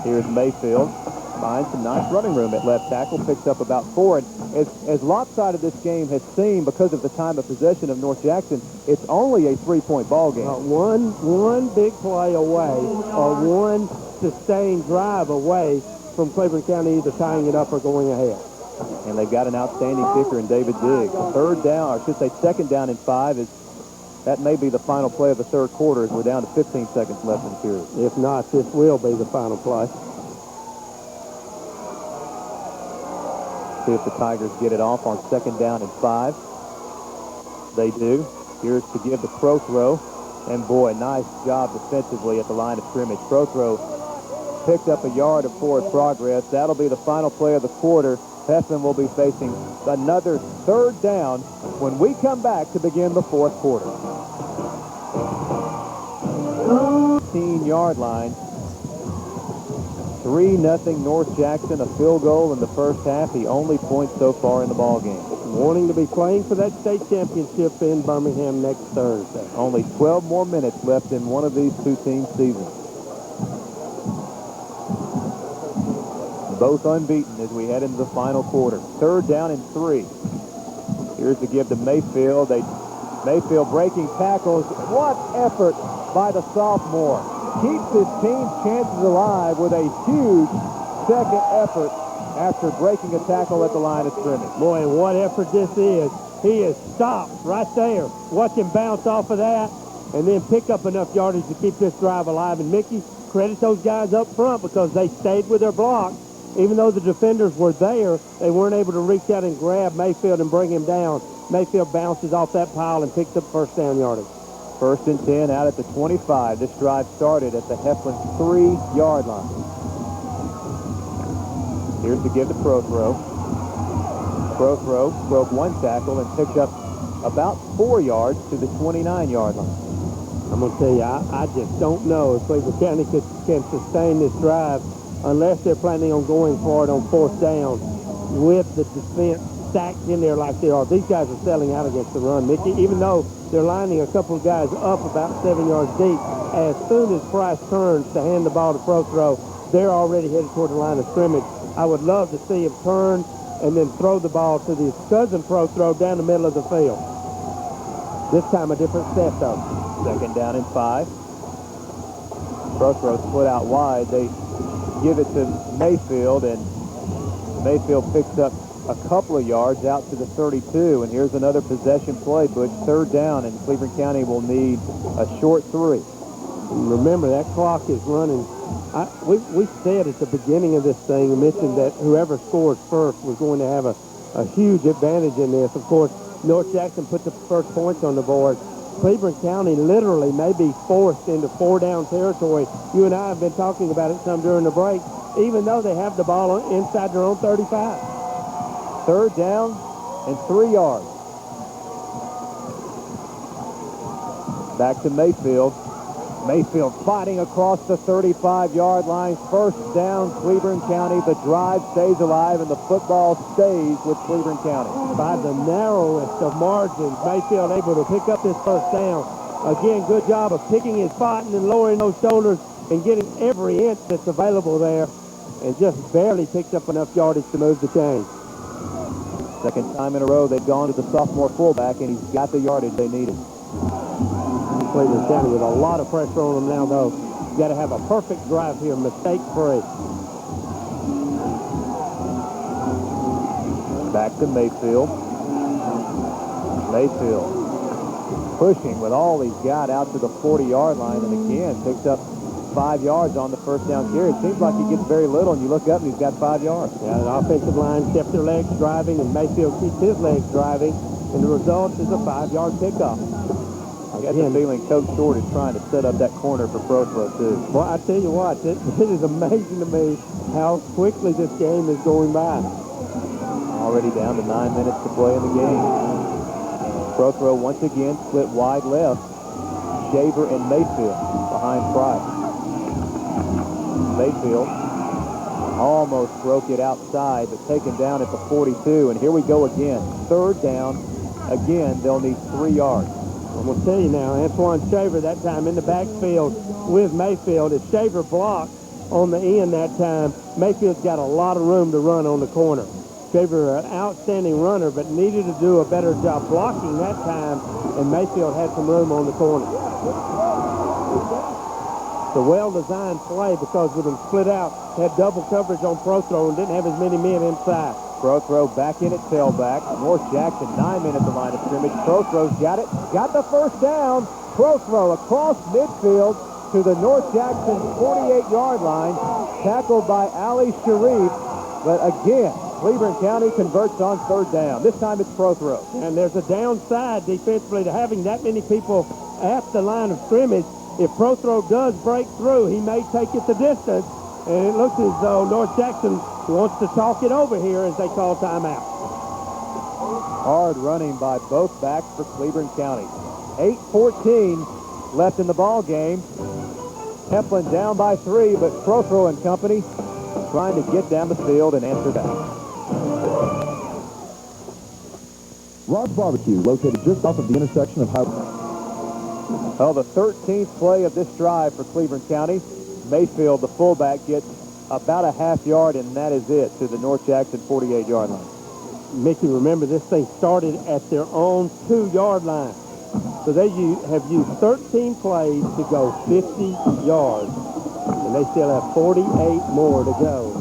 Here's Mayfield. Finds some nice running room at left tackle, picks up about 4. And as lopsided this game has seemed because of the time of possession of North Jackson, it's only a 3-point ball game. One big play away or one sustained drive away from Cleburne County either tying it up or going ahead. And they've got an outstanding kicker in David Diggs. Second down and 5 that may be the final play of the third quarter as we're down to 15 seconds left in the period. If not, this will be the final play. See if the Tigers get it off on second down and 5. They do. Here's to give the Prothrow. And boy, nice job defensively at the line of scrimmage. Prothrow picked up a yard of forward progress. That'll be the final play of the quarter. Heflin will be facing another third down when we come back to begin the fourth quarter. 15-yard line. 3-0 North Jackson, a field goal in the first half. The only point so far in the ball game. Wanting to be playing for that state championship in Birmingham next Thursday. Only 12 more minutes left in one of these two teams' seasons. Both unbeaten as we head into the final quarter. Third down and 3. Here's to give to Mayfield. Mayfield breaking tackles. What effort by the sophomore. Keeps his team's chances alive with a huge second effort after breaking a tackle at the line of scrimmage. Boy, and what effort this is. He is stopped right there. Watch him bounce off of that and then pick up enough yardage to keep this drive alive. And Mickey, credit those guys up front because they stayed with their block. Even though the defenders were there, they weren't able to reach out and grab Mayfield and bring him down. Mayfield bounces off that pile and picks up first down yardage. First and 10 out at the 25. This drive started at the Heflin 3-yard line. Here's the give to Prothrow. Prothrow broke one tackle and picked up about 4 yards to the 29-yard line. I'm going to tell you, I just don't know if Cleburne County can sustain this drive unless they're planning on going for it on fourth down with the defense stacked in there like they are. These guys are selling out against the run, Mickey, even though they're lining a couple of guys up about 7 yards deep. As soon as Price turns to hand the ball to Prothrow, they're already headed toward the line of scrimmage. I would love to see him turn and then throw the ball to his cousin Prothrow down the middle of the field. This time a different set, though. Second down and 5. Prothrow split out wide. They give it to Mayfield, and Mayfield picks up a couple of yards out to the 32. And here's another possession play, Butch. Third down, and Cleburne County will need a short 3. Remember, that clock is running. We said at the beginning of this thing, we mentioned that whoever scores first was going to have a huge advantage in this. Of course, North Jackson put the first points on the board. Cleburne County literally may be forced into 4-down territory. You and I have been talking about it some during the break, even though they have the ball inside their own 35. Third down and 3 yards. Back to Mayfield. Mayfield fighting across the 35-yard line. First down, Cleburne County. The drive stays alive, and the football stays with Cleburne County. By the narrowest of margins, Mayfield able to pick up this first down. Again, good job of picking his spot and then lowering those shoulders and getting every inch that's available there, and just barely picked up enough yardage to move the chain. Second time in a row they've gone to the sophomore fullback, and he's got the yardage they needed. Cleburne County with a lot of pressure on them now, though. You got to have a perfect drive here, mistake-free. Back to Mayfield. Mayfield pushing with all he's got out to the 40-yard line, and again picks up 5 yards on the first down carry. It seems like he gets very little, and you look up and he's got 5 yards. Yeah, the offensive line kept their legs driving, and Mayfield keeps his legs driving, and the result is a 5-yard pickup. I got the feeling Coach Short is trying to set up that corner for Prothrow, too. Well, I tell you what, it is amazing to me how quickly this game is going by. Already down to 9 minutes to play in the game. Prothrow once again split wide left. Shaver and Mayfield behind Price. Mayfield almost broke it outside, but taken down at the 42. And here we go again. Third down. Again, they'll need 3 yards. I'm going to tell you now, Antoine Shaver that time in the backfield with Mayfield. If Shaver blocked on the end that time, Mayfield's got a lot of room to run on the corner. Shaver, an outstanding runner, but needed to do a better job blocking that time, and Mayfield had some room on the corner. It's a well-designed play because with them split out, had double coverage on Prothrow and didn't have as many men inside. Prothrow back in at tailback. North Jackson 9 men at the line of scrimmage. Prothrow's got it. Got the first down. Prothrow across midfield to the North Jackson 48-yard line. Tackled by Ali Sharif. But again, Cleburne County converts on third down. This time it's Prothrow. And there's a downside defensively to having that many people at the line of scrimmage. If Prothrow does break through, he may take it the distance. And it looks as though North Jackson wants to talk it over here as they call timeout. Hard running by both backs for Cleburne County. 8:14 left in the ball game. Heflin down by 3, but Prothrow and company trying to get down the field and answer back. Rod's Barbecue, located just off of the intersection of Highway. Well, the 13th play of this drive for Cleburne County. Mayfield, the fullback, gets about a half yard, and that is it to the North Jackson 48-yard line. Mickey, remember, this thing started at their own 2-yard line. So they have used 13 plays to go 50 yards, and they still have 48 more to go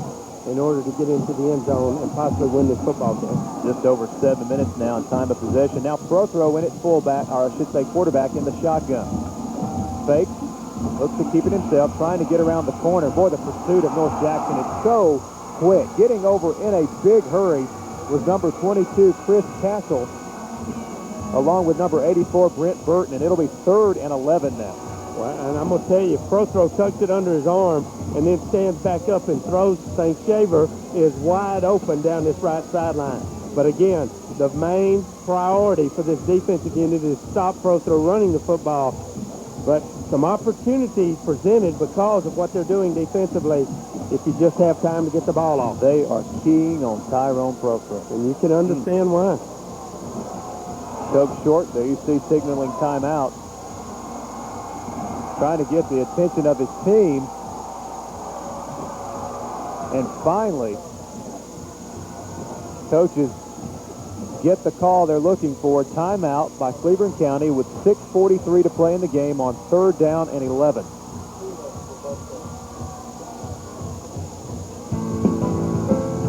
in order to get into the end zone and possibly win this football game. Just over 7 minutes now in time of possession. Now Prothrow in at fullback, or I should say quarterback, in the shotgun. Fake. Looks to keep it himself, trying to get around the corner. Boy, the pursuit of North Jackson is so quick. Getting over in a big hurry was number 22, Chris Castle. along with number 84, Brent Burton, and it'll be 3rd and 11 now. Well, and I'm going to tell you, Prothro tucks it under his arm and then stands back up and throws. St. Shaver is wide open down this right sideline. But again, the main priority for this defensive unit is stop Prothro running the football. But some opportunities presented because of what they're doing defensively if you just have time to get the ball off. They are keying on Tyrone Prothro. And you can understand why. Doug Short, there you see signaling timeout. Trying to get the attention of his team. And finally, coaches get the call they're looking for. Timeout by Cleburne County with 6:43 to play in the game on 3rd down and 11.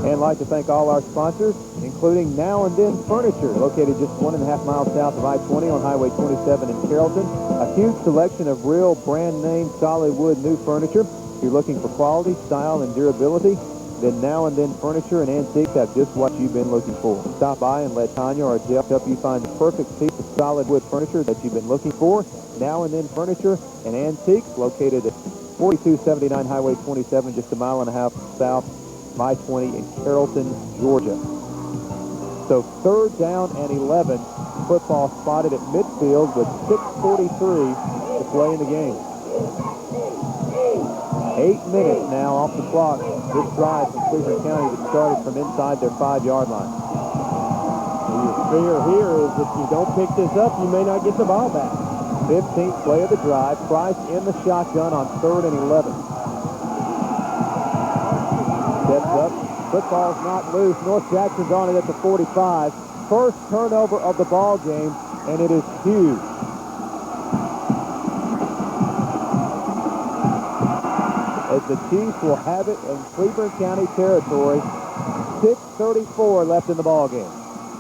And I'd like to thank all our sponsors, including Now and Then Furniture, located just 1.5 miles south of I-20 on Highway 27 in Carrollton. A huge selection of real brand name solid wood new furniture. If you're looking for quality, style, and durability, then Now and Then Furniture and Antiques have just what you've been looking for. Stop by and let Tanya or Jeff help you find the perfect piece of solid wood furniture that you've been looking for. Now and Then Furniture and Antiques, located at 4279 Highway 27, just 1.5 miles south of I-20 in Carrollton, Georgia. So 3rd down and 11, football spotted at midfield with 6:43 to play in the game. 8 minutes now off the clock. This drive from Cleburne County that started from inside their 5-yard line. And your fear here is if you don't pick this up, you may not get the ball back. 15th play of the drive. Price in the shotgun on 3rd and 11. Steps up. Football's not loose. North Jackson's on it at the 45. First turnover of the ball game, and it is huge. As the Chiefs will have it in Cleburne County territory. 6:34 left in the ball game.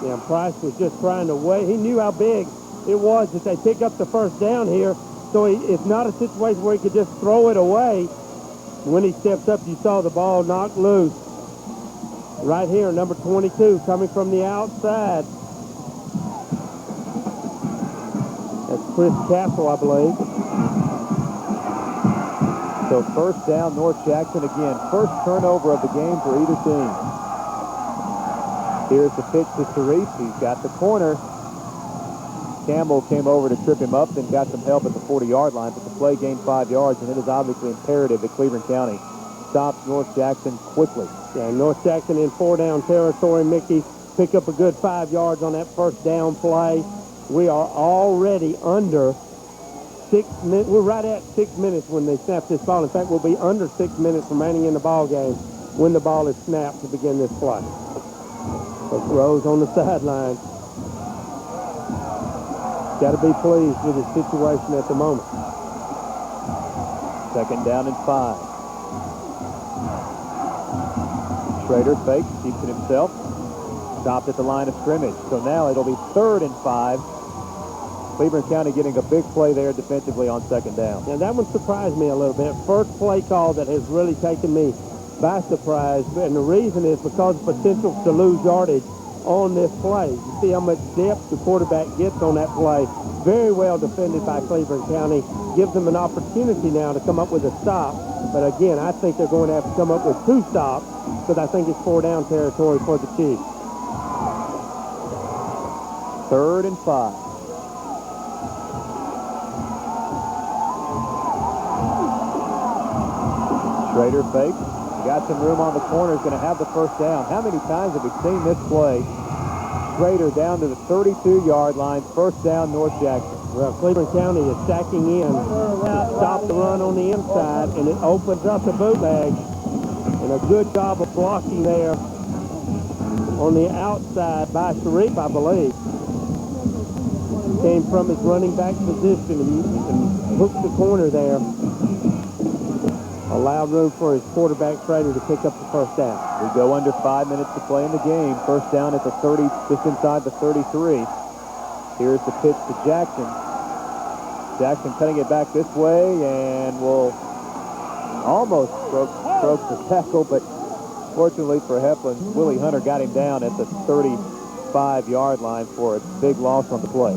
Yeah, Price was just trying to wait. He knew how big it was that they pick up the first down here, so it's not a situation where he could just throw it away. When he stepped up, you saw the ball knocked loose. Right here, number 22 coming from the outside. That's Chris Castle, I believe. So 1st down, North Jackson again. First turnover of the game for either team. Here's the pitch to Cerise. He's got the corner. Campbell came over to trip him up, then got some help at the 40-yard line, but the play gained 5 yards, and it is obviously imperative that Cleburne County stops North Jackson quickly. Yeah, North Jackson in 4-down territory. Mickey pick up a good 5 yards on that first down play. We are already under 6 minutes. We're right at 6 minutes when they snap this ball. In fact, we'll be under 6 minutes remaining in the ball game when the ball is snapped to begin this play. Coach Rose on the sideline. Got to be pleased with his situation at the moment. 2nd down and 5. Schrader fakes, keeps it himself. Stopped at the line of scrimmage. So now it'll be 3rd and 5. Cleburne County getting a big play there defensively on 2nd down. Now that one surprised me a little bit. First play call that has really taken me by surprise. And the reason is because of potential to lose yardage on this play. You see how much depth the quarterback gets on that play. Very well defended by Cleburne County. Gives them an opportunity now to come up with a stop. But again, I think they're going to have to come up with 2 stops because I think it's 4-down territory for the Chiefs. 3rd and 5. Schrader fakes. Got some room on the corner. Is going to have the first down. How many times have we seen this play? Schrader down to the 32-yard line. First down, North Jackson. Well, Cleburne County is stacking in. Stop the run on the inside, and it opens up the bootleg. And a good job of blocking there on the outside by Sharif, I believe. Came from his running back position and hooked the corner there. Allowed room for his quarterback, Schrader, to pick up the first down. We go under 5 minutes to play in the game. First down at the 30, just inside the 33. Here's the pitch to Jackson. Jackson cutting it back this way and will almost broke the tackle, but fortunately for Heflin, Willie Hunter got him down at the 30, 35-yard line for a big loss on the play.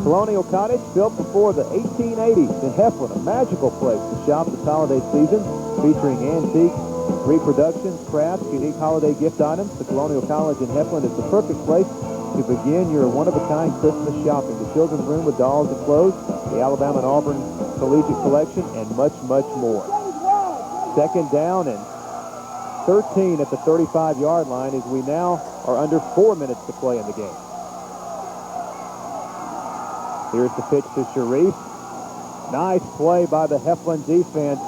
Colonial Cottage, built before the 1880s in Heflin, a magical place to shop this holiday season, featuring antiques, reproductions, crafts, unique holiday gift items. The Colonial College in Heflin is the perfect place to begin your one-of-a-kind Christmas shopping. The children's room with dolls and clothes, the Alabama and Auburn Collegiate Collection, and much, much more. Second down and 13 at the 35-yard line as we now are under 4 minutes to play in the game. Here's the pitch to Sharif. Nice play by the Heflin defense.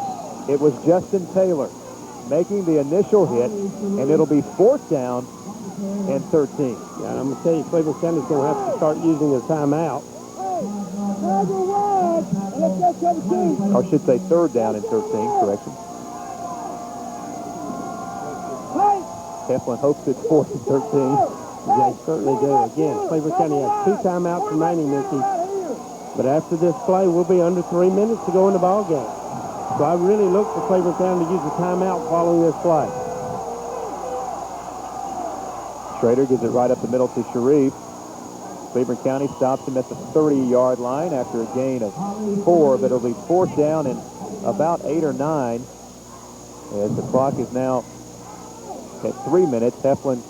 It was Justin Taylor making the initial hit, and it'll be 4th down and 13. Yeah, I'm going to tell you, Cleburne County's going to have to start using their timeout. Or should say 3rd down and 13, correction. Heflin hopes it's 4th and 13. They certainly do. Again, Cleburne County has 2 timeouts remaining, Mickey. But after this play, we'll be under 3 minutes to go in the ball game. So I really look for Cleburne County to use a timeout following this play. Schrader gives it right up the middle to Sharif. Cleburne County stops him at the 30-yard line after a gain of 4, but it'll be 4th down and about 8 or 9 as the clock is now at 3 minutes. Heflin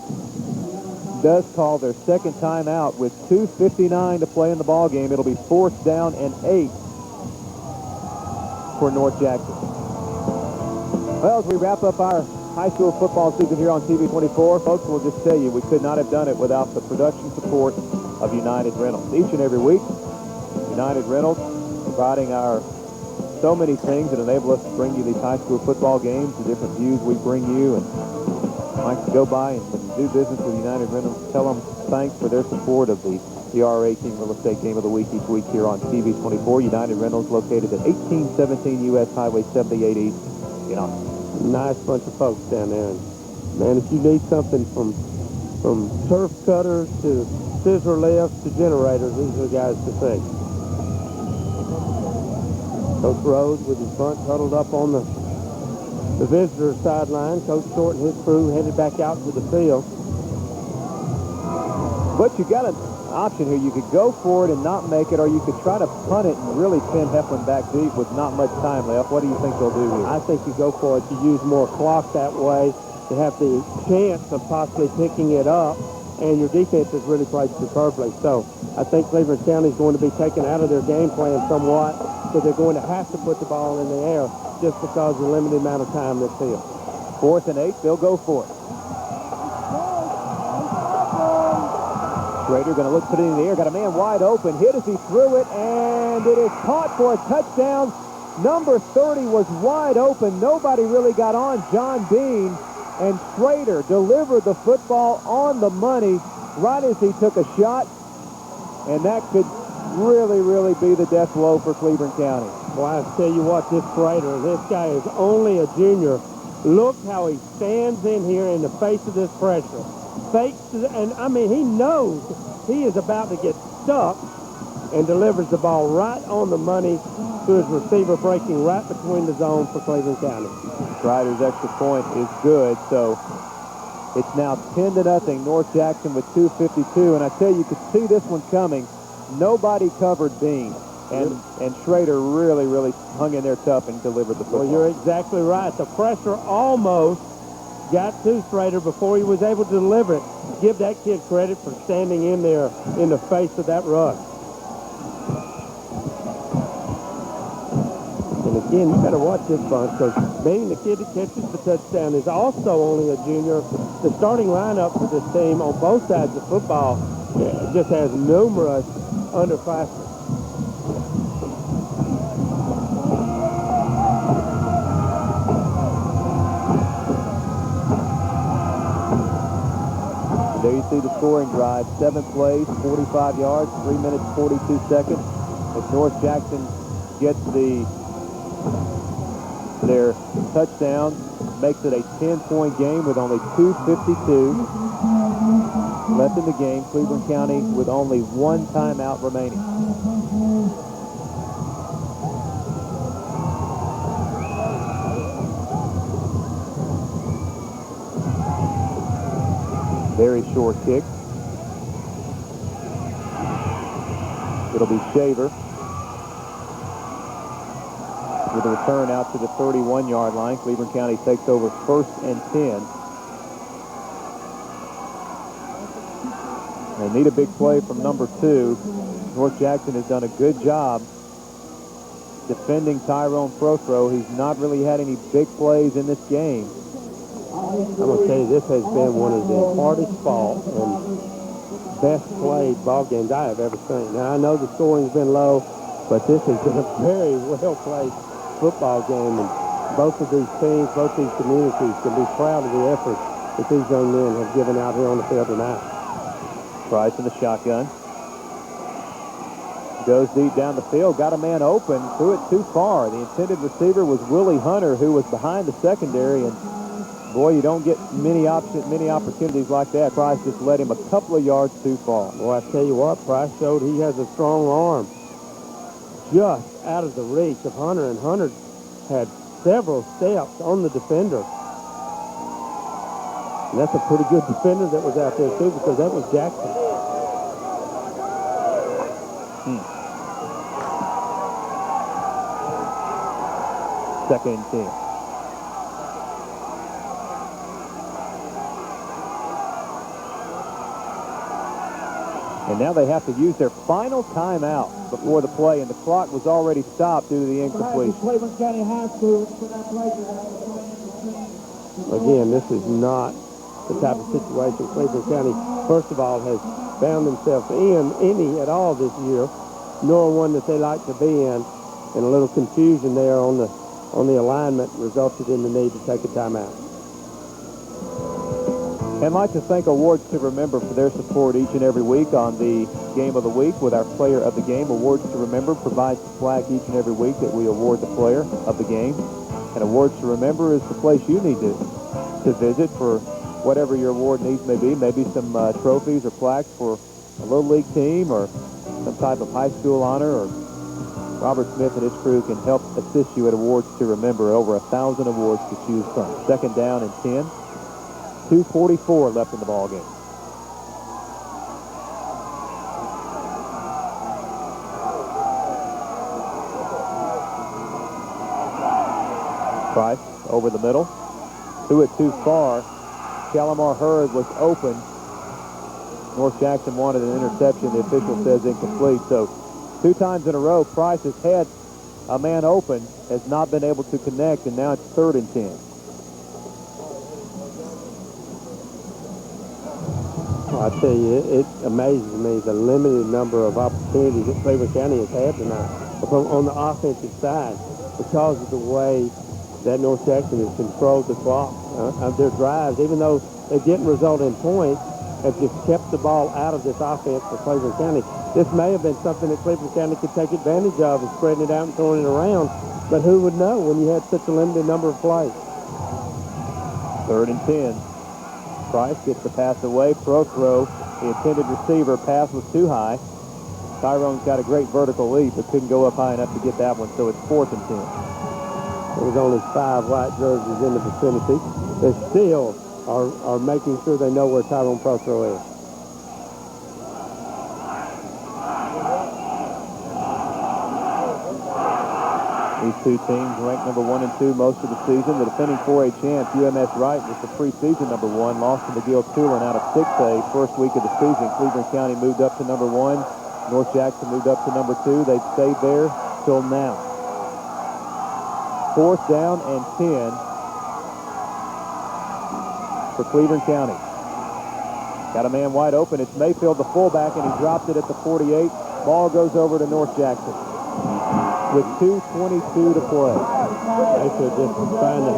does call their second timeout with 2:59 to play in the ball game. It'll be 4th down and 8 for North Jackson. Well, as we wrap up our high school football season here on TV 24, folks, we'll just tell you we could not have done it without the production support of United Rentals. Each and every week, United Rentals providing our so many things that enable us to bring you these high school football games, the different views we bring you, and like to go by and do business with United Rentals. Tell them thanks for their support of the R18 Real Estate Game of the Week each week here on TV 24. United Rentals located at 1817 U.S. Highway 78 East in Austin. Nice bunch of folks down there. And man, if you need something from turf cutters to scissor lifts to generators, these are the guys to see. Coach Rose with his bunt huddled up on the visitor sideline. Coach Short and his crew headed back out to the field. But you got an option here. You could go for it and not make it, or you could try to punt it and really pin Heflin back deep with not much time left. What do you think they'll do here? I think you go for it. You use more clock that way to have the chance of possibly picking it up, and your defense has really played superbly. So I think Cleburne County is going to be taken out of their game plan somewhat, so they're going to have to put the ball in the air just because of the limited amount of time that's here. 4th and 8, they'll go for it. Schrader going to look, put it in the air, got a man wide open, hit as he threw it, and it is caught for a touchdown. Number 30 was wide open. Nobody really got on John Dean, and Schrader delivered the football on the money right as he took a shot, and that could really, really be the death blow for Cleburne County. Well, I tell you what, this Schrader, this guy is only a junior. Look how he stands in here in the face of this pressure. Fakes, and I mean, he knows he is about to get stuck and delivers the ball right on the money to his receiver, breaking right between the zone for Cleburne County. Schrader's extra point is good, so it's now 10-0 North Jackson with 2:52, and I tell you, could see this one coming. Nobody covered Dean, and Schrader really, really hung in there tough and delivered the football. Well, you're exactly right. The pressure almost got to Schrader before he was able to deliver it. Give that kid credit for standing in there in the face of that rush. And again, you better watch this bunch, because being the kid that catches the touchdown is also only a junior. The starting lineup for this team on both sides of football just has numerous underclassmen. There you see the scoring drive. 7 plays, 45 yards, 3 minutes, 42 seconds. As North Jackson gets their touchdown, makes it a 10-point game with only 2:52 left in the game. Cleburne County with only 1 timeout remaining. Very short kick. It'll be Shaver with a return out to the 31-yard line. Cleburne County takes over 1st and 10. They need a big play from number 2. North Jackson has done a good job defending Tyrone Prothro. He's not really had any big plays in this game. I'm going to tell you, this has been one of the hardest fought and best played ball games I have ever seen. Now, I know the scoring's been low, but this has been a very well-played football game, and both of these teams, both these communities can be proud of the effort that these young men have given out here on the field tonight. Price in the shotgun. Goes deep down the field, got a man open, threw it too far. The intended receiver was Willie Hunter, who was behind the secondary, and boy, you don't get many opportunities like that. Price just led him a couple of yards too far. Well, I tell you what, Price showed he has a strong arm just out of the reach of Hunter, and Hunter had several steps on the defender. And that's a pretty good defender that was out there, too, because that was Jackson. Second and 10. And now they have to use their final timeout before the play, and the clock was already stopped due to the incompletion. Again, this is not the type of situation Cleburne County, first of all, has found themselves in any at all this year, nor one that they like to be in. And a little confusion there on the alignment resulted in the need to take a timeout. I'd like to thank Awards to Remember for their support each and every week on the Game of the Week with our Player of the Game. Awards to Remember provides the plaque each and every week that we award the Player of the Game. And Awards to Remember is the place you need to visit for whatever your award needs may be. Maybe some trophies or plaques for a Little League team or some type of high school honor. Or Robert Smith and his crew can help assist you at Awards to Remember. Over 1,000 awards to choose from. Second down and 10. 2:44 left in the ball game. Price over the middle. Threw it too far. Shalimar Hurd was open. North Jackson wanted an interception. The official says incomplete. So 2 times in a row, Price has had a man open, has not been able to connect, and now it's 3rd and 10. I tell you, it amazes me the limited number of opportunities that Cleburne County has had tonight on the offensive side because of the way that North Jackson has controlled the clock of their drives. Even though they didn't result in points, have just kept the ball out of this offense for Cleburne County. This may have been something that Cleburne County could take advantage of, is spreading it out and throwing it around. But who would know when you had such a limited number of plays? 3rd and 10. Price gets the pass away. Prothro, the intended receiver, pass was too high. Tyrone's got a great vertical leap, but couldn't go up high enough to get that one, so it's 4th and 10. There was only 5 white jerseys in the vicinity. They still are making sure they know where Tyrone Prothro is. These two teams ranked number 1 and 2 most of the season. The defending 4A champ, UMS Wright, was the preseason number 1. Lost to McGill-Tulane out of 6A first week of the season. Cleburne County moved up to number 1. North Jackson moved up to number 2. They've stayed there till now. 4th down and 10 for Cleburne County. Got a man wide open. It's Mayfield, the fullback, and he dropped it at the 48. Ball goes over to North Jackson with 2:22 to play. Mayfield just trying to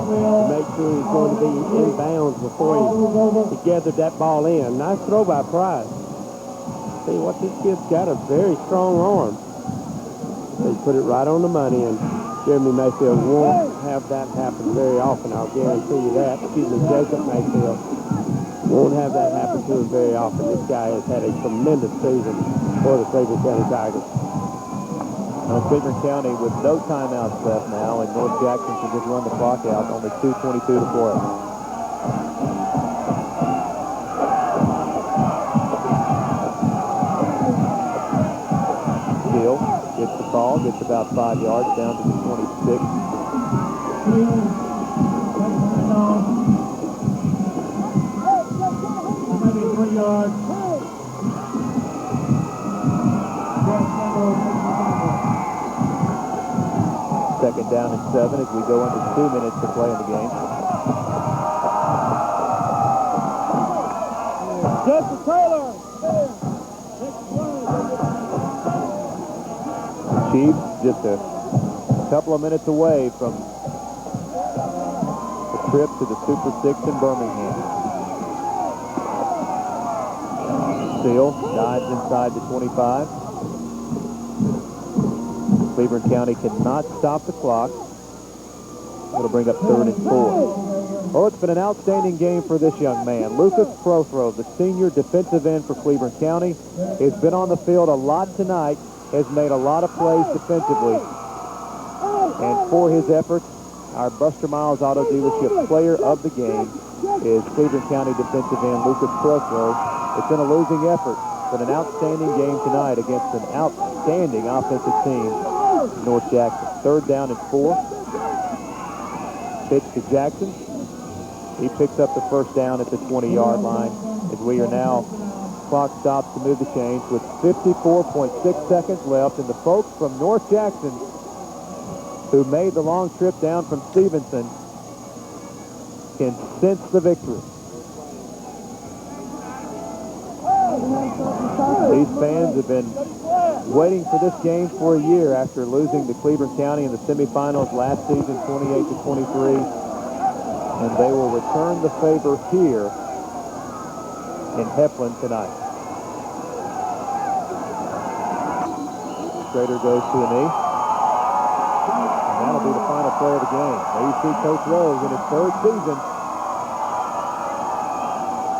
make sure he's going to be in bounds before he gathered that ball in. Nice throw by Price. See what, this kid's got a very strong arm. They put it right on the money, and Jeremy Mayfield won't have that happen very often. I'll guarantee you that. Jacob Mayfield won't have that happen to him very often. This guy has had a tremendous season for the Cleburne County Tigers. Cleburne County with no timeouts left now, and North Jackson can just run the clock out. Only 2:22 to play. Steele gets the call, gets about 5 yards down to the 26. Second down and 7 as we go into 2 minutes to play in the game. Jesse Taylor. Chiefs just a couple of minutes away from the trip to the Super 6 in Birmingham. Steele dives inside the 25. Cleburne County cannot stop the clock. It'll bring up 3rd and 4. Oh, it's been an outstanding game for this young man. Lucas Prothro, the senior defensive end for Cleburne County, has been on the field a lot tonight, has made a lot of plays defensively. And for his efforts, our Buster Miles Auto Dealership player of the game is Cleburne County defensive end Lucas Prothro. It's been a losing effort, but an outstanding game tonight against an outstanding offensive team, North Jackson. 3rd down and 4. Pitch to Jackson. He picks up the 1st down at the 20-yard line as we are now, clock stops to move the chains with 54.6 seconds left. And the folks from North Jackson who made the long trip down from Stevenson can sense the victory. These fans have been waiting for this game for a year after losing to Cleburne County in the semifinals last season, 28-23. And they will return the favor here in Heflin tonight. Schrader goes to a knee. And that'll be the final play of the game. There you see Coach Rose in his 3rd season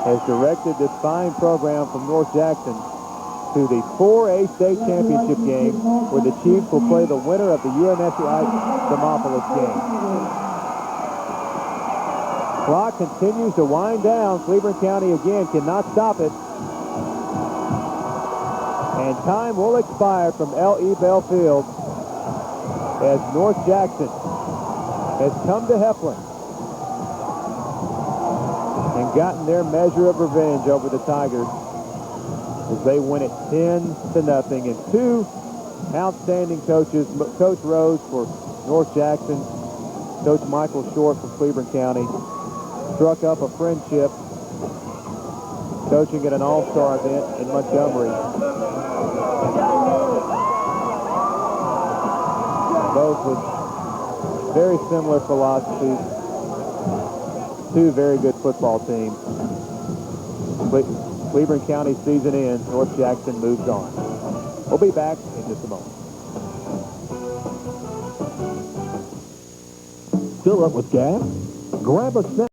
has directed this fine program from North Jackson to the 4A state championship game where the Chiefs will play the winner of the UNSI-Demopolis game. Clock continues to wind down. Cleburne County again cannot stop it. And time will expire from L.E. Bell Field as North Jackson has come to Heflin and gotten their measure of revenge over the Tigers as they win it 10-0. And 2 outstanding coaches, Coach Rose for North Jackson, Coach Michael Short from Cleburne County, struck up a friendship coaching at an all-star event in Montgomery. Both with very similar philosophies. 2 very good football teams. Cleburne County season ends. North Jackson moves on. We'll be back in just a moment. Fill up with gas? Grab a